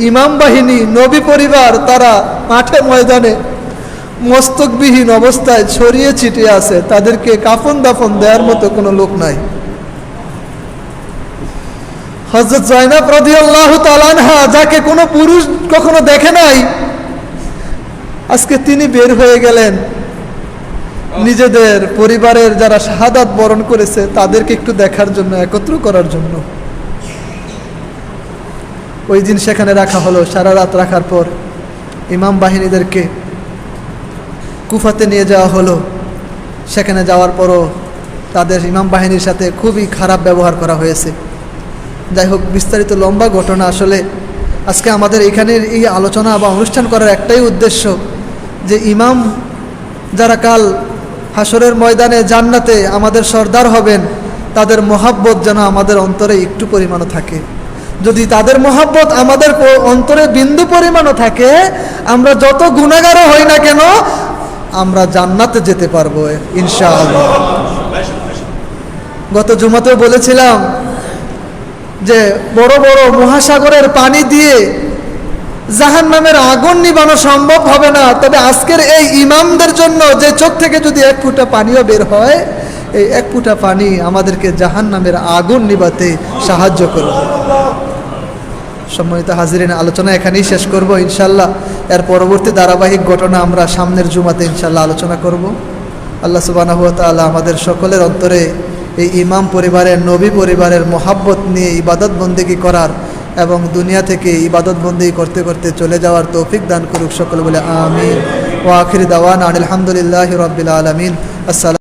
ইমাম বাহিনী, নবী পরিবার তারা মাঠে ময়দানে মস্তকবিহীন অবস্থায় ছড়িয়ে ছিটিয়ে আছে, তাদেরকে কাফন দাফন দেওয়ার মতো কোনো লোক নাই। হযরত যায়েনব রাদিয়াল্লাহু তাআলা আনহা, যাকে কোনো পুরুষ কখনো দেখে নাই, আজকে তিনি বের হয়ে গেলেন নিজেদের পরিবারের যারা শাহাদাত বরণ করেছে তাদেরকে একটু দেখার জন্য, একত্র করার জন্য। ওই দিন সেখানে রাখা হলো। সারা রাত রাখার পর ইমাম বাহিনীদেরকে কুফাতে নিয়ে যাওয়া হলো। সেখানে যাওয়ার পরও তাদের ইমাম বাহিনীর সাথে খুবই খারাপ ব্যবহার করা হয়েছে। যাই হোক, বিস্তারিত লম্বা ঘটনা। আসলে আজকে আমাদের এখানে এই আলোচনা বা অনুষ্ঠান করার একটাই উদ্দেশ্য যে ইমাম যারা কাল হাসরের ময়দানে জান্নাতে আমাদের সর্দার হবেন, তাদের মহাব্বত যেন আমাদের অন্তরে একটু পরিমাণও থাকে। যদি তাদের মহাব্বত আমাদের অন্তরে বিন্দু পরিমাণও থাকে, আমরা যত গুনাহগারও হই না কেন আমরা জান্নাতে যেতে পারবো ইনশাআল্লাহ। গত জুমাতেও বলেছিলাম যে বড় বড় মহাসাগরের পানি দিয়ে জাহান্নামের আগুন নিবানো সম্ভব হবে না, তবে আজকের এই ইমামদের জন্য যে চোখ থেকে যদি 1 ফোঁটা পানিও বের হয়, এই 1 ফোঁটা পানি আমাদেরকে জাহান্নামের আগুন নিবাতে সাহায্য করবে। সম্মানিত হাজিরিন, আলোচনা এখানেই শেষ করব ইনশাল্লাহ। এর পরবর্তী ধারাবাহিক ঘটনা আমরা সামনের জুমাতে ইনশাল্লাহ আলোচনা করব। আল্লাহ সুবহানাহু ওয়া তাআলা আমাদের সকলের অন্তরে এই ইমাম পরিবারের, নবী পরিবারের মহাব্বত নিয়ে ইবাদত বন্দেগী করার এবং দুনিয়া থেকে ইবাদত বন্দেগী করতে করতে চলে যাওয়ার তৌফিক দান করুক। সকলে বলে আমিন। ওয়া আখির দাওয়ানা আলহামদুলিল্লাহি রাব্বিল আলামিন। আসসালামু